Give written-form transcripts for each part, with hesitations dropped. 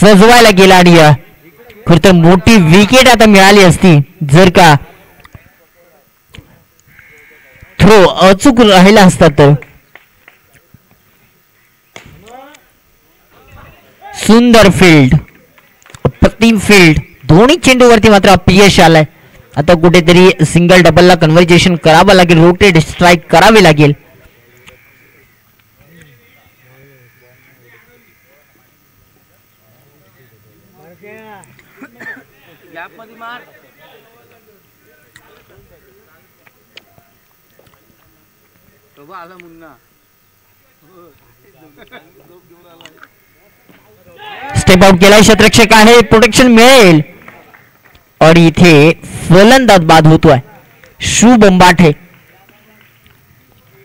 सजवायला गेला आणि खरं तर मोठी विकेट आता मिळाली असती जर का थ्रो अचूक राहिला असता तर. सुंदर फील्ड, अप्रतिम फील्ड. दोन्ही चेंडूवरती मात्र अपयश आलाय. आता कुठेतरी सिंगल डबलला कन्व्हर्जेशन करावं लागेल, रोटेट स्ट्राईक करावी लागेल. स्टेप आउट केलाय क्षेत्ररक्षक आहे, प्रोटेक्शन मिळेल आणि इथे फलंदाज बाद होतोय. शुभ अंबाठे,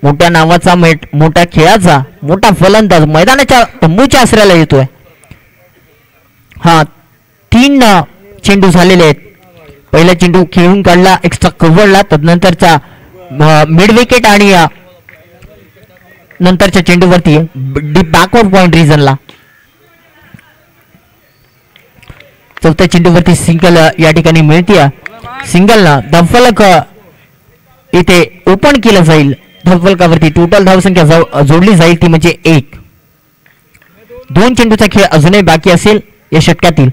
मोठ्या नावाचा, मोठ्या खेळाचा मोठा फलंदाज मैदानाच्या तंबूच्या आसऱ्याला येतोय. हा 3 चेंडू झालेले आहेत. पहिला चेंडू खेळून काढला एक्स्ट्रा कव्हरला, तदनंतरचा मिड विकेट आणि नंतरच्या चेंडूवरती डीप बॅकवर्ड पॉइंट रिजनला. चौथ्या चेंडूवरती सिंगल या ठिकाणी मिळते. सिंगलला धफलक इथे ओपन केलं जाईल. धफलकावरती टोटल धावसंख्या जोडली जाईल ती म्हणजे 1. 2 चेंडूचा खेळ अजूनही बाकी असेल या षटकातील.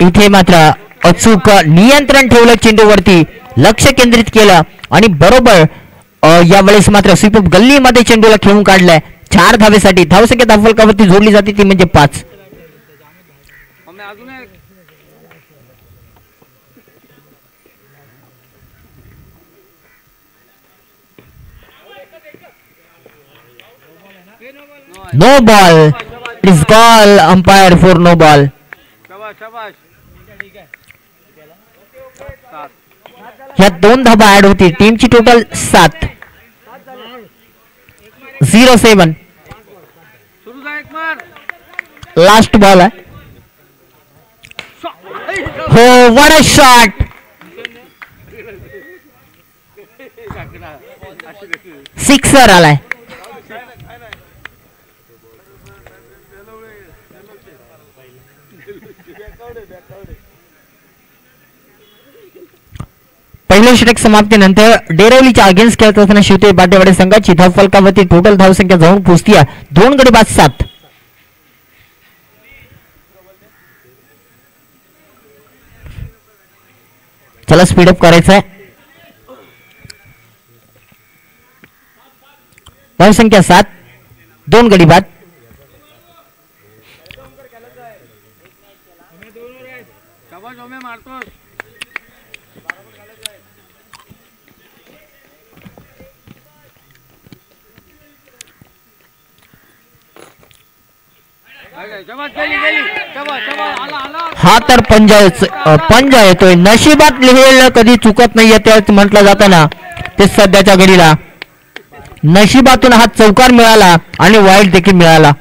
इथे मात्र अचूक नियंत्रण ठेवलं, चेंडूवरती लक्ष केंद्रित केलं आणि बरोबर यावेळेस मात्र स्वीप गल्लीमध्ये चेंडूला खेळून काढलाय. 4 धावेसाठी धावसंख्या धावफलकावरती जोडली जाते ती म्हणजे 5. No ball, is call umpire for no ball. या 2 धाबा ऍड होती, टीमची टोटल 7. 0-7 लास्ट बॉल आहे. हो, व्हाट अ शॉट. 6 आलाय. पहिल्या षटक समाप्तीनंतर डेरवलीच्या अगेन्स्ट खेळत असताना शिवते बाटेवाडी संघाची धावफलकावरती टोटल धावसंख्या जाऊन पोहोचती 2 गडी बाद 7. चला स्पीडअप करायचं आहे. धावसंख्या 7, 2 गडी बाद. हा तर पंजा येतोय. नशिबात लिहिलेलं कधी चुकत नाहीये ते म्हटलं जातं ना, ते सध्याच्या घडीला नशिबातून हा चौकार मिळाला आणि वाईट देखील मिळाला.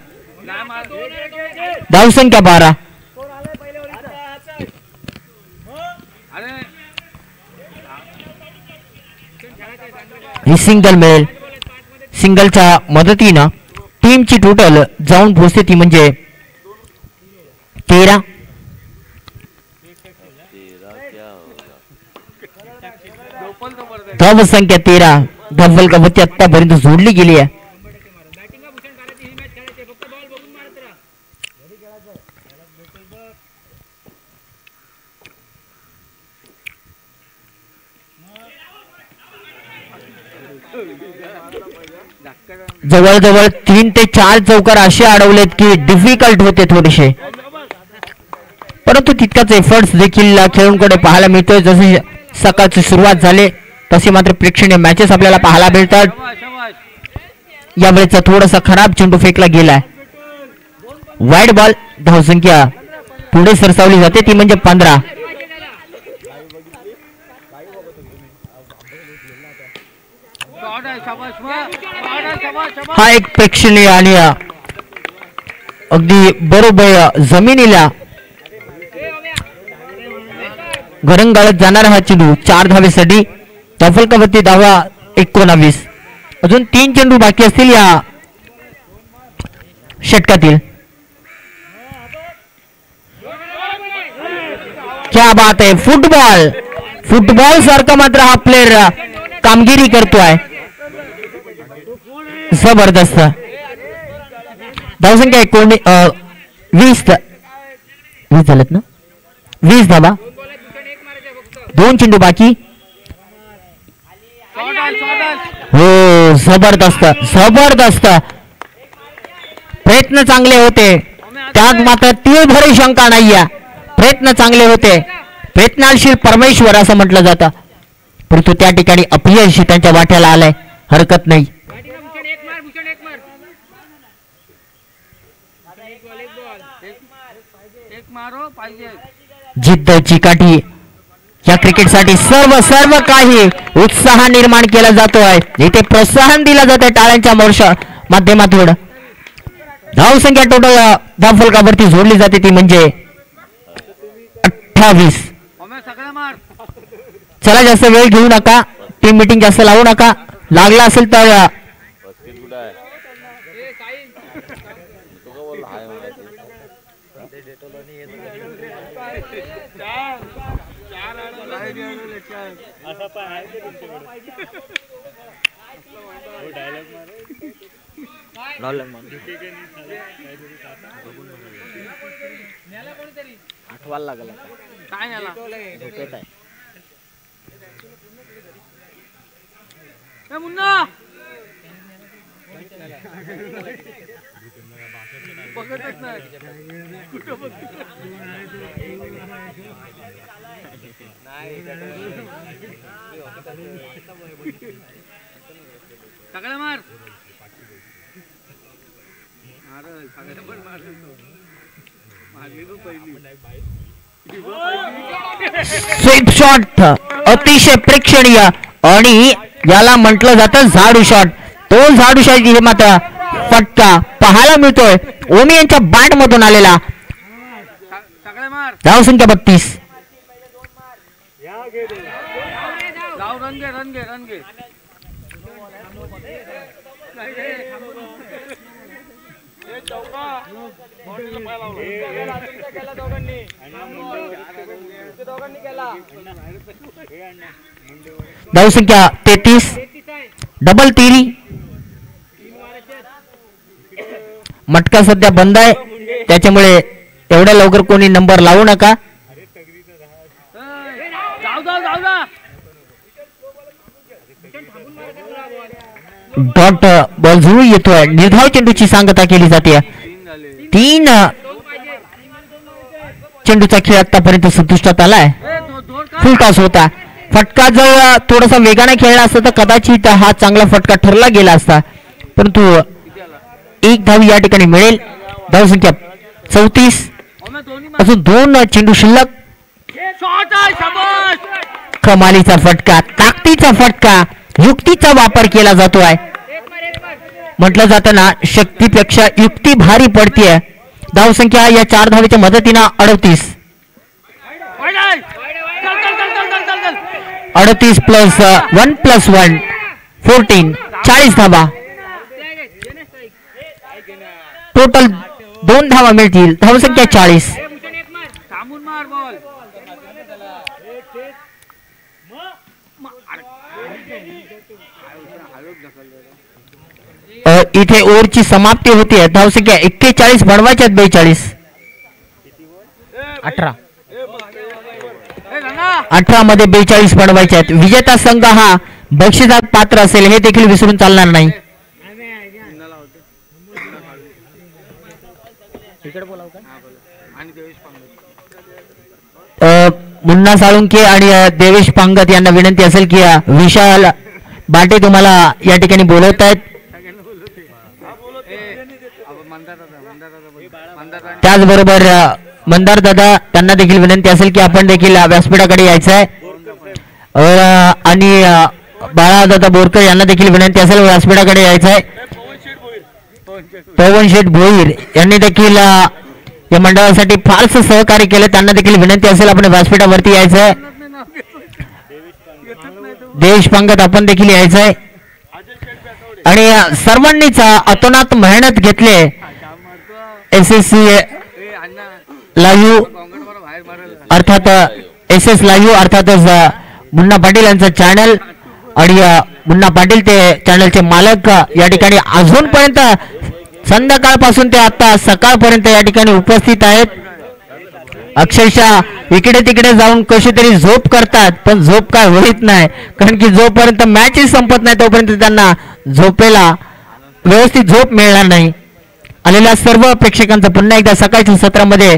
धावसंख्या 12. ही सिंगल मिळेल. सिंगलच्या मदतीनं टीमची टोटल जाऊन पोहोचते ती म्हणजे 13. धावसंख्या 13 धावफलकावरती आतापर्यंत जोडली गेली आहे. जवळजवळ 3 ते 4 चौकार असे अडवलेत की डिफिकल्ट होते थोडेसे, परंतु तितकाच एफर्ट्स देखील खेळूंकडे पाहायला मिळतोय. जसे सकाळची सुरुवात झाली तसे मात्र प्रेक्षणीय मॅचेस आपल्याला पाहायला मिळतात. यावेळेचा थोडासा खराब चेंडू फेकला गेलाय. Wide ball. धावसंख्या पुढे सरसावली जाते ती म्हणजे 15. हा एक प्रेक्षणीय आणि अगदी बरोबर जमिनीला घरंगाळत जाणारा हा चेंडू 4 धावेसाठी धावफलकावरती धावा 19. अजून 3 चेंडू बाकी असतील या षटकातील. क्या बात आहे. फुटबॉल सारखा मात्र हा प्लेअर कामगिरी करतोय. जबरदस्त. धावसंख्या 20 झालेत ना. 20 धावा. 2 चेंडू बाकी. हो जबरदस्त प्रयत्न चांगले होते. त्यात मात्र तीळभरी शंका नाहीये. प्रयत्न चांगले होते. प्रयत्नशील परमेश्वर असं म्हटलं जातं. परंतु त्या ठिकाणी अपयश त्यांच्या वाट्याला आलंय. हरकत नाही. जिद्द चिकाटी या क्रिकेटसाठी सर्व काही उत्साह निर्माण केला जातोय. इथे प्रोत्साहन दिलं जातंय टाळ्यांच्या माध्यमातून. धावसंख्या टोटल धावफलकावरती जोडली जाते ती म्हणजे 28. चला जास्त वेळ घेऊ नका. टीम मीटिंग जास्त लावू नका. लागला असेल तर आठवायला लागला काय झाला. मुन्ना बघतच नाही. सगळं मार. स्वीप शॉट अतिशय प्रेक्षणीय आणि याला म्हटलं जातं झाडू शॉट. तो झाडू शॉट मात्र फटका पाहायला मिळतोय ओमी यांच्या बॅट मधून आलेला. धावसंख्या 32. धावसंख्या 33. डबल तिरी. मटका सध्या बंद आहे त्याच्यामुळे एवढ्या लवकर कोणी नंबर लावू नका. डॉट बॉल झुळू येतोय. निर्धाव चेंडूची सांगता केली जाते. 3 चेंडूचा खेळ आतापर्यंत संपुष्टात आलाय. फुल टॉस होता. फटका जर थोडासा वेगाने खेळला असता तर कदाचित हा चांगला फटका ठरला गेला असता. परंतु 1 धाव या ठिकाणी मिळेल. धावसंख्या 34. अजून 2 चेंडू शिल्लक. कमालीचा फटका. ताकदीचा फटका. युक्तीचा वापर केला जातोय. म्हटलं जातं ना शक्तीपेक्षा युक्ती भारी पडतीये. धावसंख्या या 4 धावेच्या मदतीनं 38. 38 प्लस 1 प्लस 1 14. 40 धावा. टोटल 2 धावा मिळतील. धावसंख्या 40. इथे ओव्हरची समाप्ती होते. धावसंख्या 41 बनवायच्यात 42. 18 मध्ये 42 बनवायचे आहेत. विजेता संघ हा बक्षिसात पात्र असेल हे देखील विसरून चालणार नाही. मुन्ना साळुंके आणि देवेश पांगत यांना विनंती असेल की विशाल बाटे तुम्हाला या ठिकाणी बोलवत आहेत. त्याचबरोबर मंदार दादा त्यांना देखील विनंती असेल की आपण देखील व्यासपीठाकडे यायचं आहे. आणि बाळादादा बोरकर यांना देखील विनंती असेल व्यासपीठाकडे यायचं आहे. पवन शेठ भोईर यांनी देखील या मंडळासाठी फारसं सहकार्य केलं, त्यांना देखील विनंती असेल आपण व्यासपीठावरती यायचंय. नाही नाव घेतच नाही तो. देश पंगत आपण देखील यायचंय आणि सर्वांनीच अतोनात मेहनत घेतली. काम मारतो. SSC ए अण्णा लाईव्ह काँग्रेस मला बाहेर मारेल. अर्थात SS लाईव्ह अर्थातच मुन्ना पाटील यांचं चॅनल आणि मुन्ना पाटील ते चॅनलचे मालक या ठिकाणी अजूनपर्यंत संध्याकाळपासून ते आता सकाळपर्यंत या ठिकाणी उपस्थित आहेत. अक्षरशः इकडे तिकडे जाऊन कशी तरी झोप करतात, पण झोप काय होत नाही, कारण की जोपर्यंत मॅचच संपत नाही तोपर्यंत त्यांना झोपेला व्यवस्थित झोप मिळणार नाही. आलेल्या सर्व प्रेक्षकांचं पुन्हा एकदा सकाळच्या सत्रामध्ये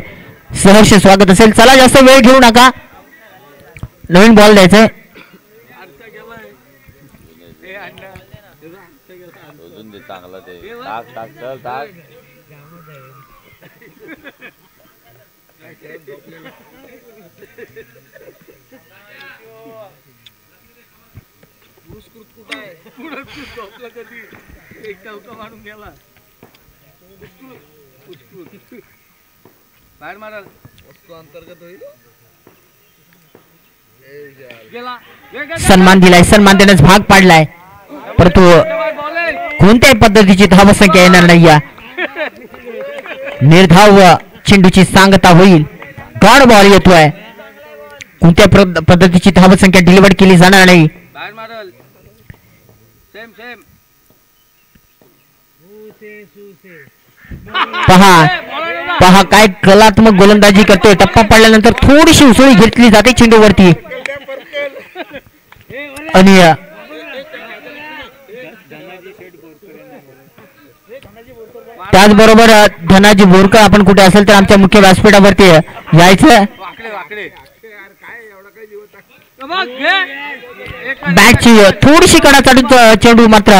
सहर्ष स्वागत असेल. चला जास्त वेळ घेऊ नका, नवीन बॉल द्यायचंय. आरसा गेलाय. ए अण्णा तुझा आरसा गेला. शोधून दे चांगला ते टाक टाक चल टाक पुढं तू झोपला कधी एक चौका मारून गेला. बाहेर माराल वस्तू अंतर्गत होईल. गेला. सन्मान दिलाय, सन्मान देण्यास भाग पाडलाय, परंतु बॉल आहे. कोणत्याही पद्धतीची धावसंख्या येणार नाही. या निर्धाव चेंडूची सांगता होईल. गॉड बॉल येतोय, कोणत्या पद्धतीची धावसंख्या डिलिव्हर केली जाणार नाही. बाहेर मारल. Same same. पहा काय कलात्मक गोलंदाजी करतोय. टप्पा पडल्यानंतर थोडीशी उसळी घेतली जाते चेंडूवरती आणि त्याचबरोबर धनाजी बोरकर आपण कुठे असेल तर आमच्या मुख्य व्यासपीठावरती यायचं. वाकडे वाकडे. बघ, घे. एक बॅटची थोडीशी कडा चालून चेंडू मात्र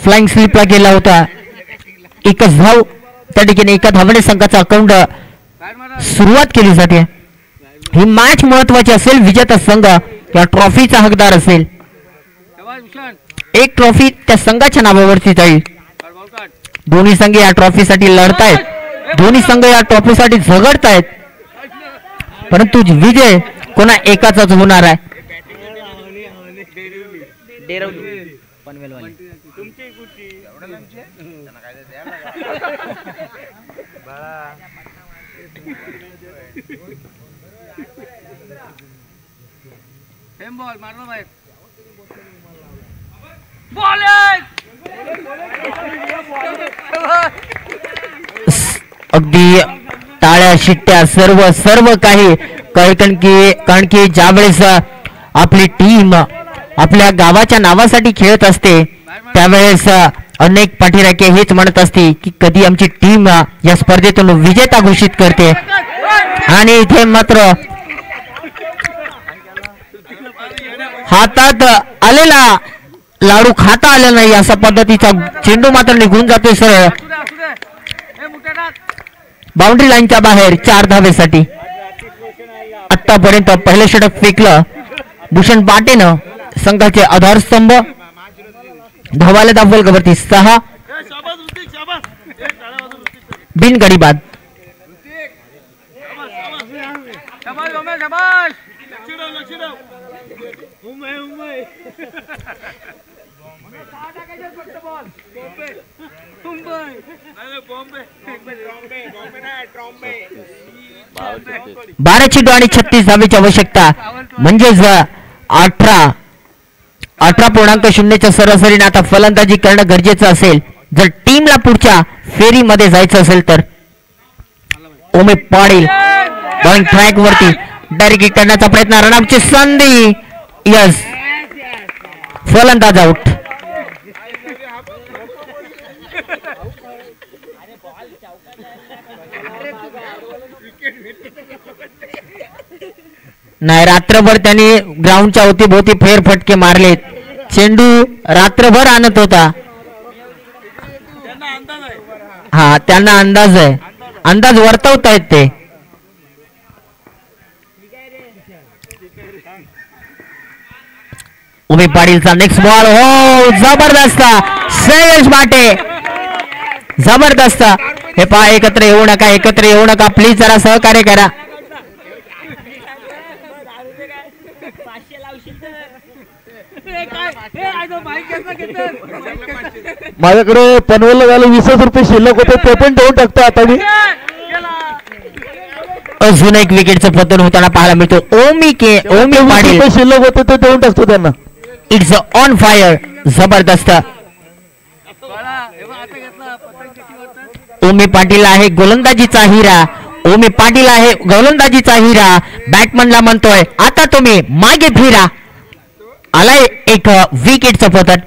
फ्लाइंग स्लिपला गेला होता. एकच धाव त्या ठिकाणी एका धावणे संघाचा अकाउंट बाहेर मारल. सुरुवात केली जाते. ही मॅच महत्वाची असेल. विजेता संघ या ट्रॉफीचा हकदार असेल. शाबास भूषण. एक ट्रॉफी त्या संघाच्या नावावरती जाईल. काढ बॉल काढ. दोन्ही संघ या ट्रॉफीसाठी लढतायत, दोन्ही संघ या ट्रॉफीसाठी झगडतायत, परंतु विजय कोणा एकाचाच होणार आहे. तुमची कुठची एवढ्या लांबची आहे? त्यांना काय द्यायला बाळा. सेम बॉल मारला बाहेर. बॉल अगदी टाळ्या शिट्ट्या सर्व सर्व काही कारण की ज्यावेळेस आपली टीम आपल्या गावाच्या नावासाठी खेळत असते त्यावेळेस अनेक पाठीराखे हेच म्हणत असते की कधी आमची टीम या स्पर्धेतून विजेता घोषित करते. आणि इथे मात्र हातात आलेला लाडू खाता आला नाही अशा पद्धतीचा चेंडू मात्र निघून जातोय सरळ असू दे असू दे. ए मुठ्या टाक. बाउंड्री लाईनच्या बाहेर 4 धावेसाठी. आतापर्यंत पहिलं षटक फेकलं भूषण पाटेनं. संघाचे आधारस्तंभ धावाला दाखवलवरती 6 शाबास ऋतिक शाबास. बिनगडी बाद. शाबास ओमे शाबास. लक्ष ठेव. उमे उमे. बॉम्बे. 12 चेंडू आणि 36 धावेची आवश्यकता म्हणजेच 18.0च्या सरासरीने आता फलंदाजी करणं गरजेचं असेल जर टीमला पुढच्या फेरीमध्ये जायचं असेल तर. ओमे पाटील बॉलिंग ट्रॅक वरती डायरेक्ट हिट करण्याचा प्रयत्न. रनआउटची संधी. यस, फलंदाज आउट. नाही, रात्रभर त्यांनी ग्राउंडच्या अवतीभोवती फेरफटके मारलेत. चेंडू रात्रभर आणत होता. हा, त्यांना अंदाज आहे, अंदाज वर्तवतायत ते. उमे पाटीलचा नेक्स्ट बॉल. हो, जबरदस्त. श्रेयस माटे जबरदस्त. हे पहा, एकत्र येऊ नका, एकत्र येऊ नका प्लीज, जरा सहकार्य करा. माझ्याकडे पनवेलला झाले 20 रुपये शिल्लक होते, ते पण देऊन टाकतो आता मी. अजून एक विकेटचं पतन होताना पाहायला मिळतो. ओमी पाटील शिल्लक होते ते देऊन टाकतो त्यांना. It's on fire. जबरदस्त. ओमी पाटील आहे गोलंदाजीचा हिरा. ओमी पाटील आहे गोलंदाजीचा हिरा. बॅटमनला म्हणतोय आता तुम्ही मागे फिरा. आलाय एक विकेटचं पतन.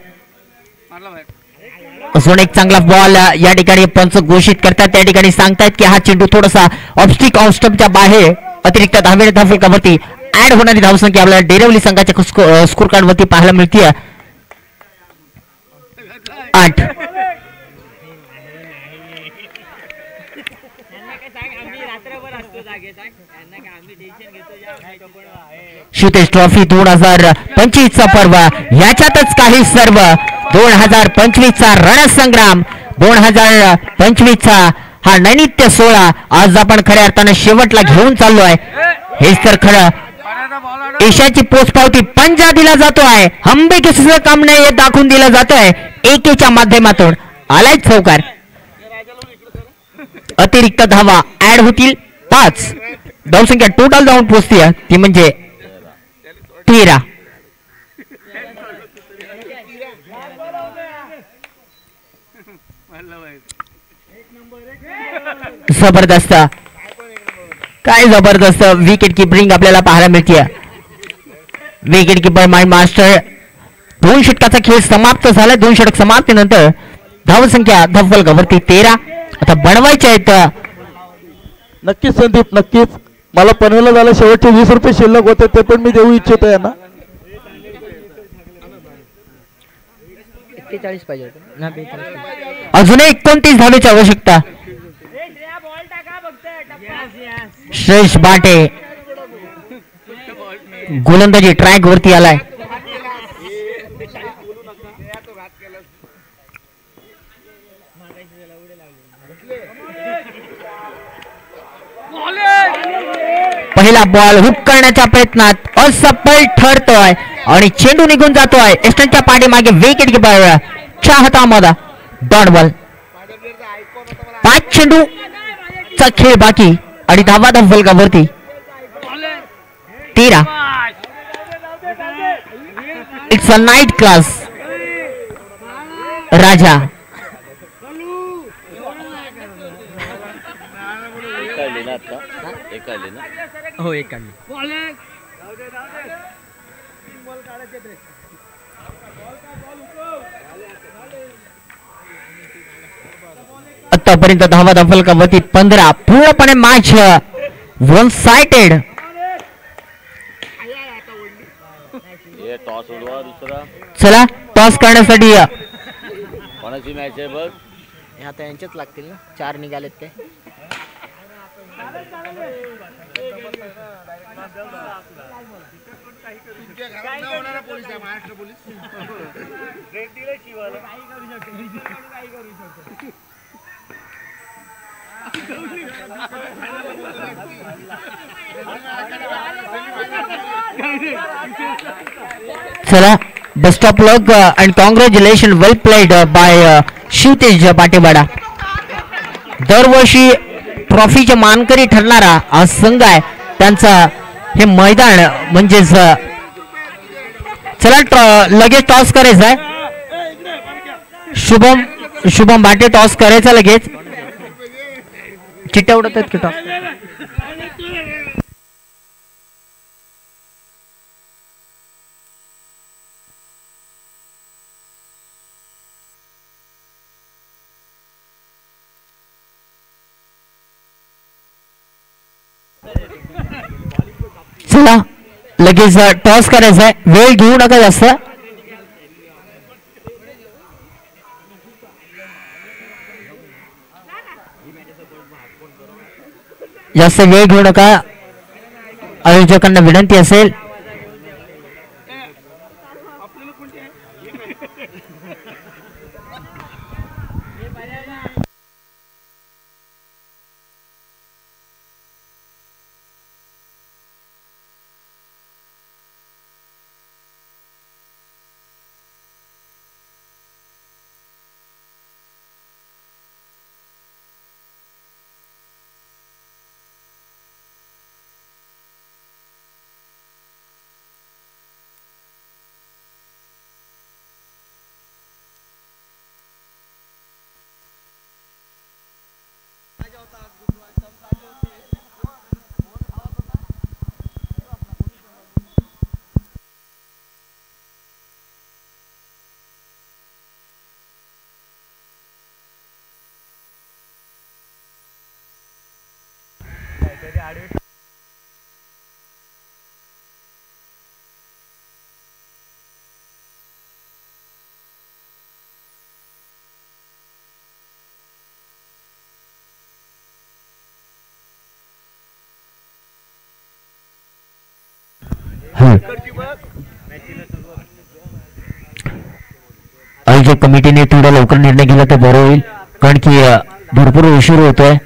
अजून एक चांगला बॉल या ठिकाणी पंच घोषित करतात. त्या ठिकाणी सांगतायत की हा चेंडू थोडासा ऑफस्टिक ऑफस्टमच्या बाहेर अतिरिक्त धावेच्या धावफलकावरती ऍड होणारी धावसंख्या आपल्याला डेरवली संघाच्या स्कोर कार्ड वरती पाहायला मिळते 8. शिवतेज ट्रॉफी 2025 चा पर्व, याच्यातच काही सर्व. 2025 चा रणसंग्राम, 2025 चा हा नैनित्य सोहळा आज आपण खऱ्या अर्थानं शेवटला घेऊन चाललो आहे. हेच तर खरं एशियाची पोचपावती पंजा दिला जातो आहे. हंबे किसचं काम नाही हे दाखवून दिलं जात आहे. एकेच्या माध्यमातून आलाय चौकार. अतिरिक्त धावा ऍड होतील 5. धावसंख्या टोटल जाऊन पोहोचते ती म्हणजे 13. जबरदस्त, काय जबरदस्त विकेट किपरिंग आपल्याला पाहायला मिळते. Wicket keeper mind master. 2 षटकाचा खेळ समाप्त झाला. 2 षटक समाप्तीनंतर धावसंख्या धावफलकावरती 13. आता बनवायचे आहेत. नक्कीच संदीप, नक्कीच. मला पनवेलला झालं शेवटचे 20 रुपये शिल्लक होते ते पण मी देऊ इच्छितो यांना. 41 पाहिजे. अजूनही 29 धावेची आवश्यकता. श्रेष बाटे गोलंदाजी ट्रॅक वरती आलाय. पहिला बॉल हुक करण्याच्या प्रयत्नात असफल ठरतोय आणि चेंडू निघून जातोय. एस्टनच्या पाठीमागे विकेट किपर चाहतामध्ये डॉट बॉल. 5 चेंडू चा खेळ बाकी आणि धावा धावफलकावरती 13. It's a night class. राजा हो एक काढली. आतापर्यंत धावा धावफलकावरती 15. पूर्णपणे मॅच वन साइडेड. टॉस उडवा दुसरा. चला टॉस करण्यासाठी कोणाची मॅच आहे बघ. आता यांच्याच लागतील ना. 4 निघालेत ते. चला best of luck and congratulation. Well played by Shivtej Patewada. दरवर्षी ट्रॉफीचे मानकरी ठरणारा हा संघ आहे त्यांचा. हे मैदान म्हणजेच चला लगेच टॉस करायचा आहे. शुभम भाटे टॉस करायचा लगेच. चिट्ट्या उडत आहेत की टॉस. चला लगेच टॉस करायचा आहे. वेळ घेऊ नका जास्त. जास्त वेळ घेऊ नका. आयोजकांना विनंती असेल. आयोजक कमिटीने थोडा लवकर निर्णय घेतला तर बरं होईल, कारण की भरपूर उशीर होतोय.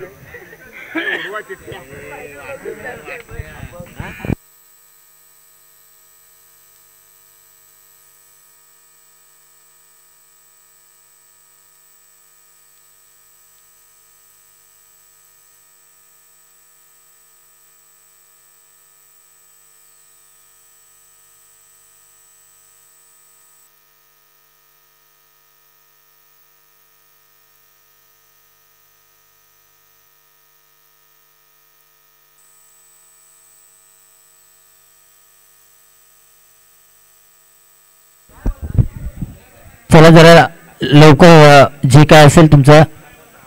चला जरा लवकर जे काय असेल तुमचं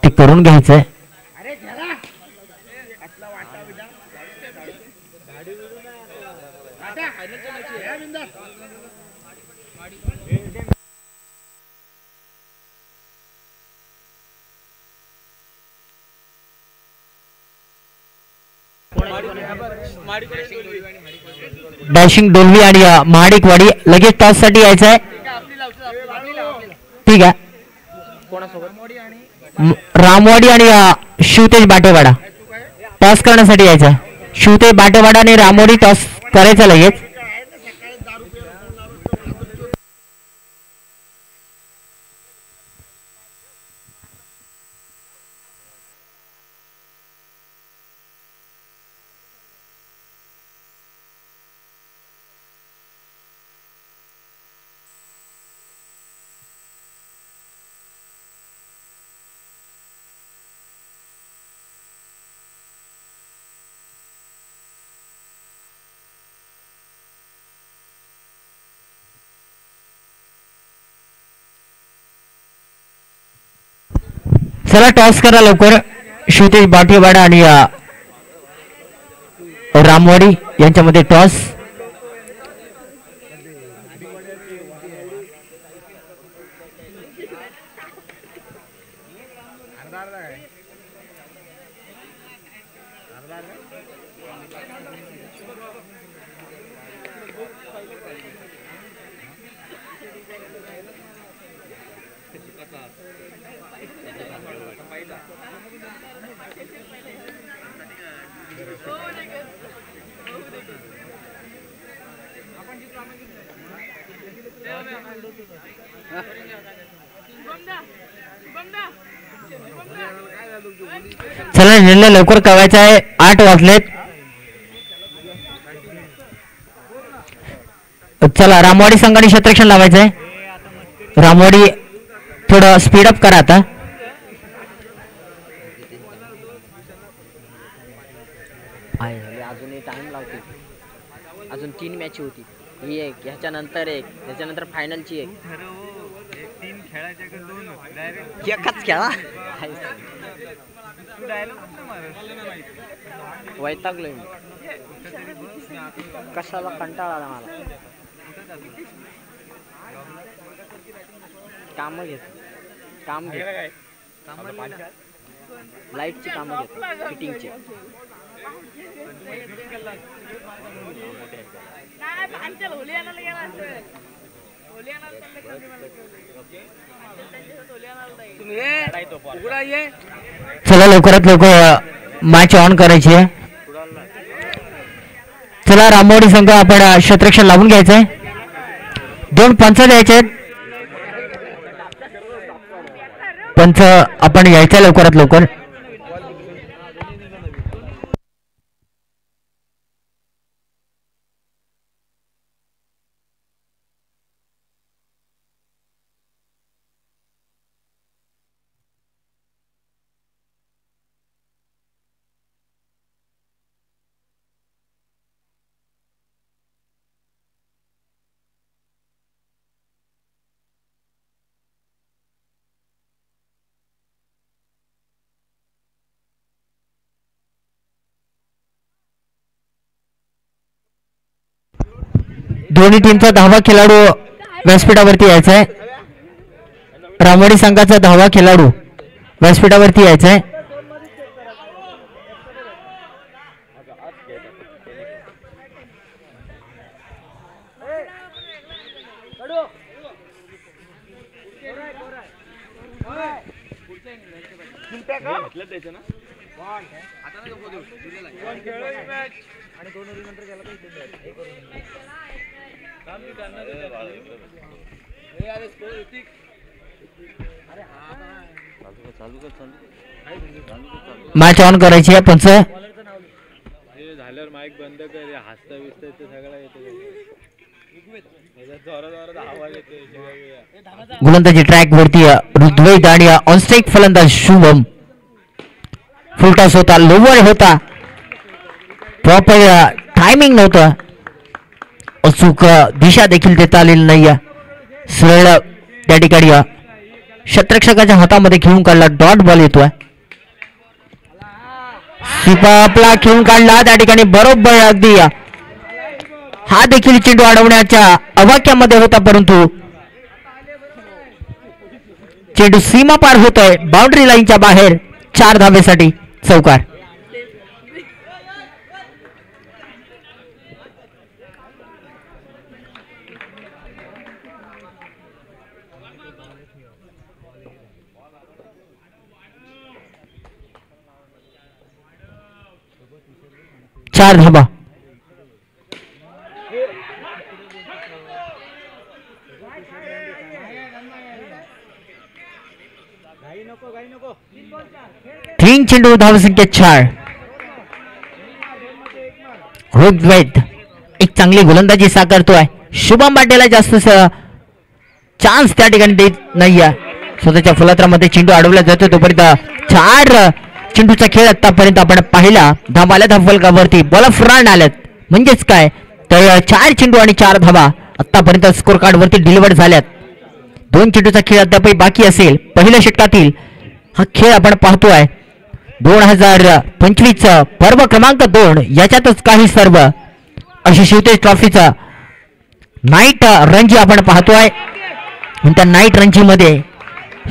ते करून घ्यायचंय. डॅशिंग डोलवी आणि महाडिकवाडी लगेच टॉस साठी यायचं आहे. ठीक आहे. रामवाडी आणि शिवतेज बाटेवाडा टॉस करण्यासाठी यायचं आहे. शिवतेज बाटेवाडा आणि रामवाडी टॉस करायचा लगेच. चला टॉस करा लवकर. शिवतेज बाटेवाडा आणि रामवाडी यांच्यामध्ये टॉस. चला निर्णय लवकर कळवायचा आहे. 8 वाजलेत. चला रामवाडी संघाने क्षेत्ररक्षण लावायचं आहे. रामवाडी थोडं स्पीडअप करा आता. अजूनही टाइम लावते. अजून 3 मॅच होती. ही एक, ह्याच्यानंतर एक, ह्याच्यानंतर फायनलची एक. 3 खेळायचे का 2 डायरेक्ट एकच खेळा. वैतागलोय मी. कशाला कंटाळा आला मला. काम घेत लाईटची कामं घेत फिटिंगची. चला लवकरात लवकर मॅच ऑन करायची आहे. चला रामवाडी संघ आपण क्षेत्ररक्षण लावून घ्यायचंय. 2 पंच द्यायचे आहेत. पंच आपण यायचं लवकरात लवकर. दोन्ही टीमचा 10वा खेळाडू व्यासपीठावरती यायचा आहे. रामवाडी संघाचा 10वा खेळाडू व्यासपीठावरती यायचा आहे. मॅच ऑन करायची आहे. पंच झाल्यावर माईक बंद कर. हसता बिसता ते सगळं येतं. जोरात आवाज येतो. गोलंदाजी ट्रॅक वरती ऋग्वेद आणि ऑनस्ट्राईक फलंदाज शुभम. फुलटॉस होता, लोवर होता, प्रॉपर टायमिंग नव्हतं, अचूक दिशा देखील देता आलेली नाही. सरळ त्या ठिकाणी क्षेत्ररक्षकाच्या हातामध्ये खेळून काढला. डॉट बॉल येतोय. आपला खेळून काढला त्या ठिकाणी बरोबर अगदी हा देखील चेंडू अडवण्याच्या अवाक्यामध्ये होता, परंतु चेंडू सीमा पार होतोय बाउंड्री लाईनच्या बाहेर. 4 धावेसाठी चौकार. चार धाबा. तीन चेंडू धावसंख्या 4. ऋग्वेद एक चांगली गोलंदाजी साकारतोय. शुभम बाटेला जास्त चान्स त्या ठिकाणी देत नाहीये. स्वतःच्या फलंदाजामध्ये चेंडू अडवला जातो. तोपर्यंत 4 चेंडूचा खेळ आतापर्यंत आपण पाहिला. धावाला धावफलकावरती बॉल फ्रंट आल्यात, म्हणजेच काय तर 4 चेंडू आणि 4 धावा आतापर्यंत स्कोर कार्ड वरती डिलिव्हर्ड झाल्यात. 2 चेंडूचा खेळ अद्यापही बाकी असेल. पहिल्या षटकातील हा खेळ आपण पाहतोय. 2025 पर्व क्रमांक 2 याच्यातच काही सर्व अशी शिवतेज ट्रॉफीचा नाईट रणजी आपण पाहतोय. त्या नाईट रणजी मध्ये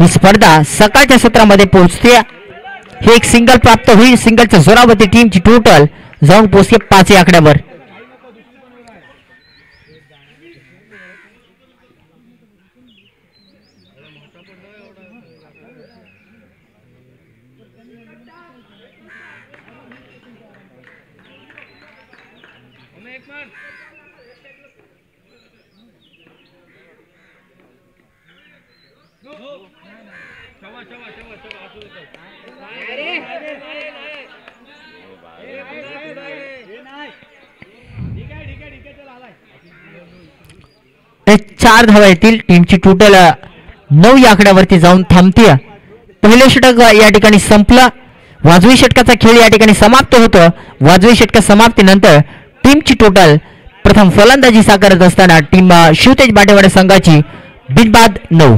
ही स्पर्धा सकाळच्या सत्रामध्ये पोहोचते. हे एक सिंगल प्राप्त होईल. सिंगलच्या जोरावरती टीमची टोटल जाऊन पोहोचते 5 या आकड्यावर. चार धावा येतील. टीमची टोटल 9 या आकड्यावरती जाऊन थांबते. पहिले षटक या ठिकाणी संपलं. वाजवी षटकाचा खेळ या ठिकाणी समाप्त होतं. वाजवी षटक समाप्तीनंतर टीमची टोटल प्रथम फलंदाजी साकारत असताना टीम शिवतेज बाटेवाडी संघाची बिनबाद 9.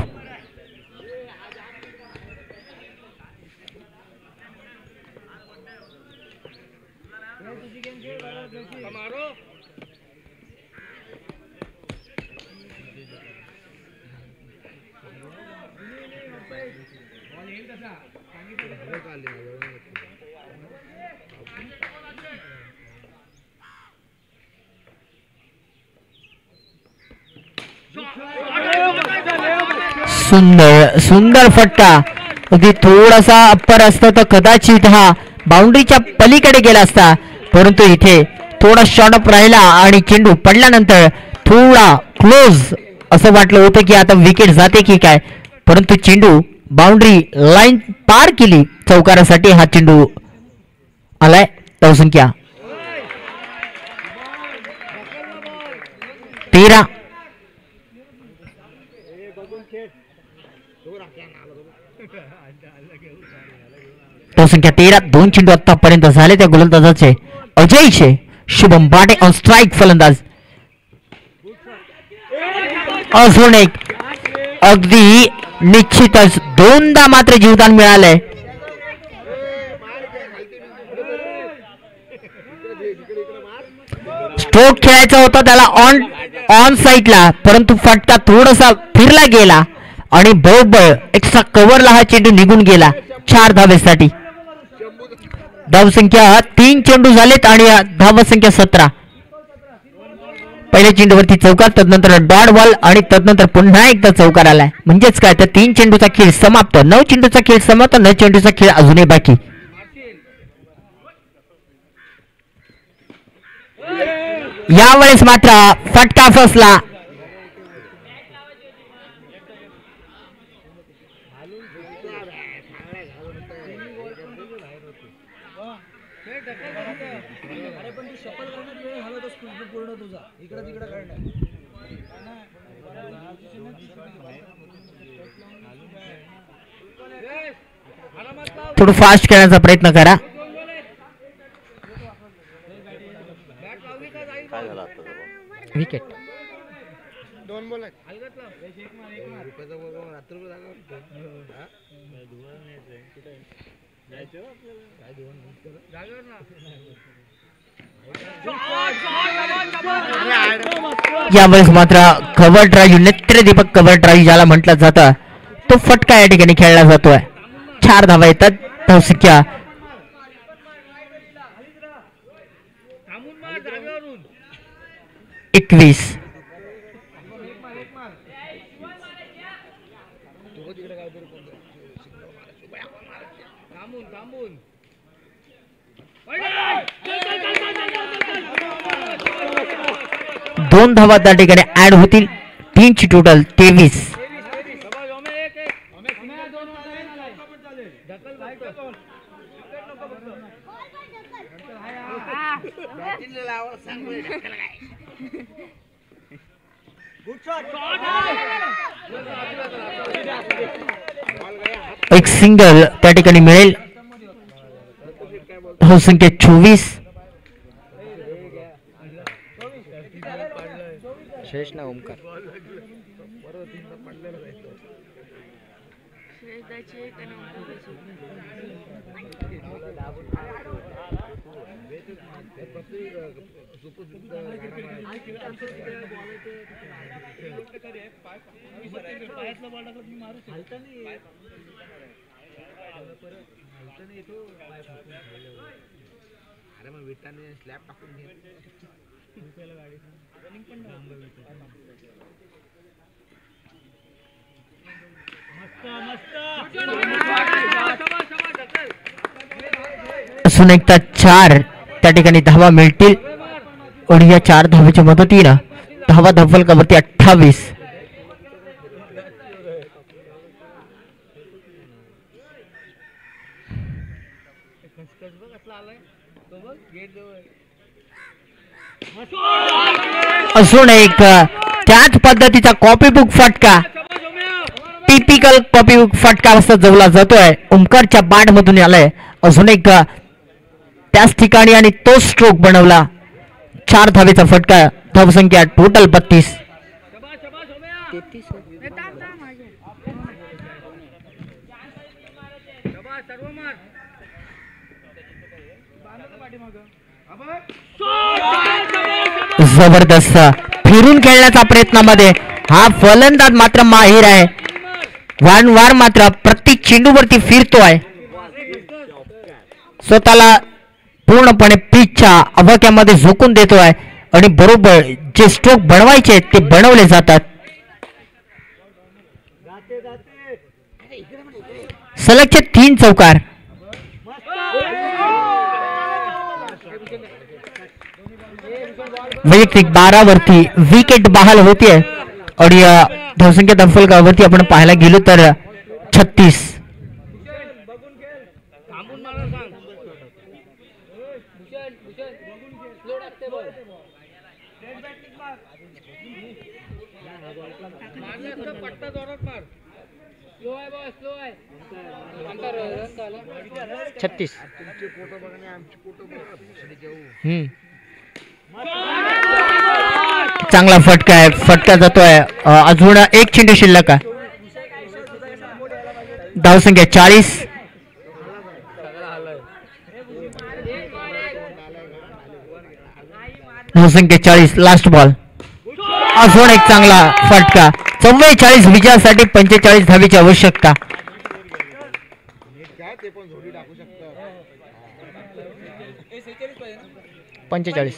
सुंदर सुंदर फटका. अगदी थोडासा अप्पर असता तर कदाचित हा बाउंड्रीच्या पलीकडे गेला असता, परंतु इथे थोडा शॉर्ट अप राहिला आणि चेंडू पडल्यानंतर थोडा क्लोज असं वाटलं होतं की आता विकेट जाते की काय, परंतु चेंडू बाउंड्री लाईन पार केली. चौकारासाठी हा चेंडू आलाय. धावसंख्या 13. धावसंख्या 13. 2 चेंडू आतापर्यंत झाले त्या गोलंदाजाचे. अजयचे शुभम बाटे ऑन स्ट्राईक फलंदाज. अजून एक अगदी निश्चितच 2दा मात्र जीवदान मिळालंय. स्ट्रोक खेळायचा होता त्याला ऑन ऑन साईडला, परंतु फटका थोडासा फिरला गेला आणि बरोबर एक्स्ट्रा कव्हरला हा चेंडू निघून गेला 4 धावेसाठी. धावसंख्या 3 चेंडू झालेत आणि धावसंख्या 17. पहिल्या चेंडूवरती चौकार, तदनंतर डॉट बॉल आणि तदनंतर पुन्हा एकदा चौकार आलाय. म्हणजेच काय तर 3 चेंडूचा खेळ समाप्त. 9 चेंडूचा खेळ समाप्त. 9 चेंडूचा खेळ अजूनही बाकी. यावेळेस मात्र फटका फसला. थोडं फास्ट खेळण्याचा प्रयत्न करा. काय झालं आता विकेट. यावेळेस मात्र कव्हर ड्राईव्ह, नेत्रदीपक कव्हर ड्राईव्ह ज्याला म्हटलं जातं, तो फटका या ठिकाणी खेळला जातोय. 4 धावा येतात. धावसंख्या 21. दोन धावा त्या ठिकाणी ऍड होतील. 3ची टोटल 23. एक सिंगल त्या ठिकाणी मिळेल. धावसंख्या 24. शेष ना ओमकार. असून एकदा 4 त्या ठिकाणी धावा मिळतील आणि या 4 धावेच्या मदतीनं धावा धफलकावरती 28. असून एक त्याच पद्धतीचा कॉपीबुक फटका, टिपिकल कॉपीबुक फटका असा जवला जातोय. ओमकारच्या बॅट मधून आलाय. अजून एक त्याच ठिकाणी आणि तो स्ट्रोक बनवला. 4 धावेचा फटका. धावसंख्या टोटल 32. जबरदस्त फिरून खेळण्याच्या प्रयत्नामध्ये हा फलंदाज मात्र माहीर आहे. वारंवार मात्र प्रत्येक चेंडूवरती फिरतोय. स्वतःला पूर्णपणे पिचच्या आवाक्यामध्ये झोकून देतोय आणि बरोबर जे स्ट्रोक बनवायचे ते बनवले जातात. सलगचे 3 चौकार. वैयक्तिक 12 वरती विकेट बहाल होतीये आणि धावसंख्या धफलकावरती आपण पाहायला गेलो तर 36. चांगला फटका आहे. फटका जातोय. अजून 1 चेंडू शिल्लक आहे. धावसंख्या 40. धावसंख्या 40. Last ball. अजून एक चांगला फटका. 44 विजयासाठी 45 धावेची आवश्यकता. ते पण जोडी टाकू शकतं. 45.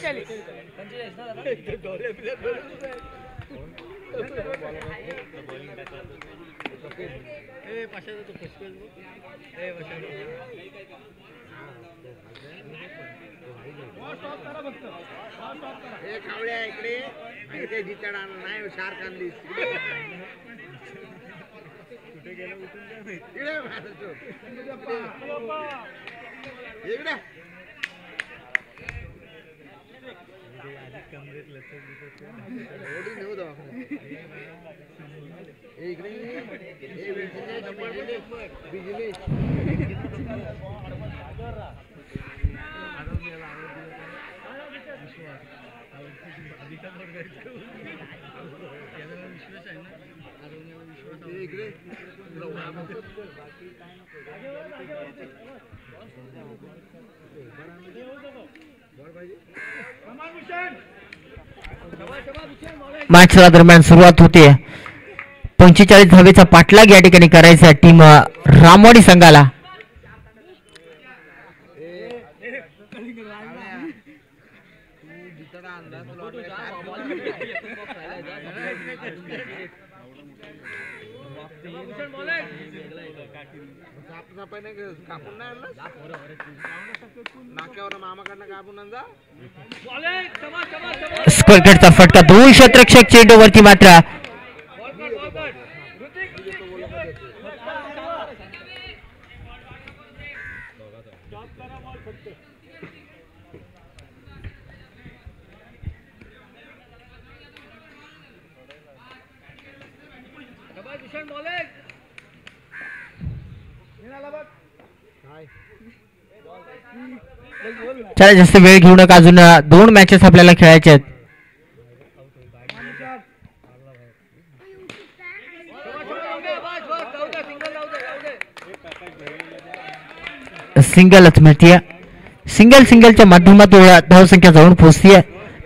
कावळ्या इकडे इथे जितड नाही शार्क आणली. इकडे मॅचला दरम्यान सुरुवात होते. 45 धावेचा पाठलाग या ठिकाणी करायचा टीम रामवाडी संघाला. कापून नाही आणलं नाक्यावर मामाकडनं कापून आणजा. स्क्वेअरचा फटका. 2 क्षेत्ररक्षक चेंडूवरती मात्र चला जास्त वेळ घेऊ नका. अजून 2 मॅचेस आपल्याला खेळायचे आहेत. सिंगलच मिळतीये. सिंगलच्या माध्यमातून धावसंख्या जाऊन पोहोचतीये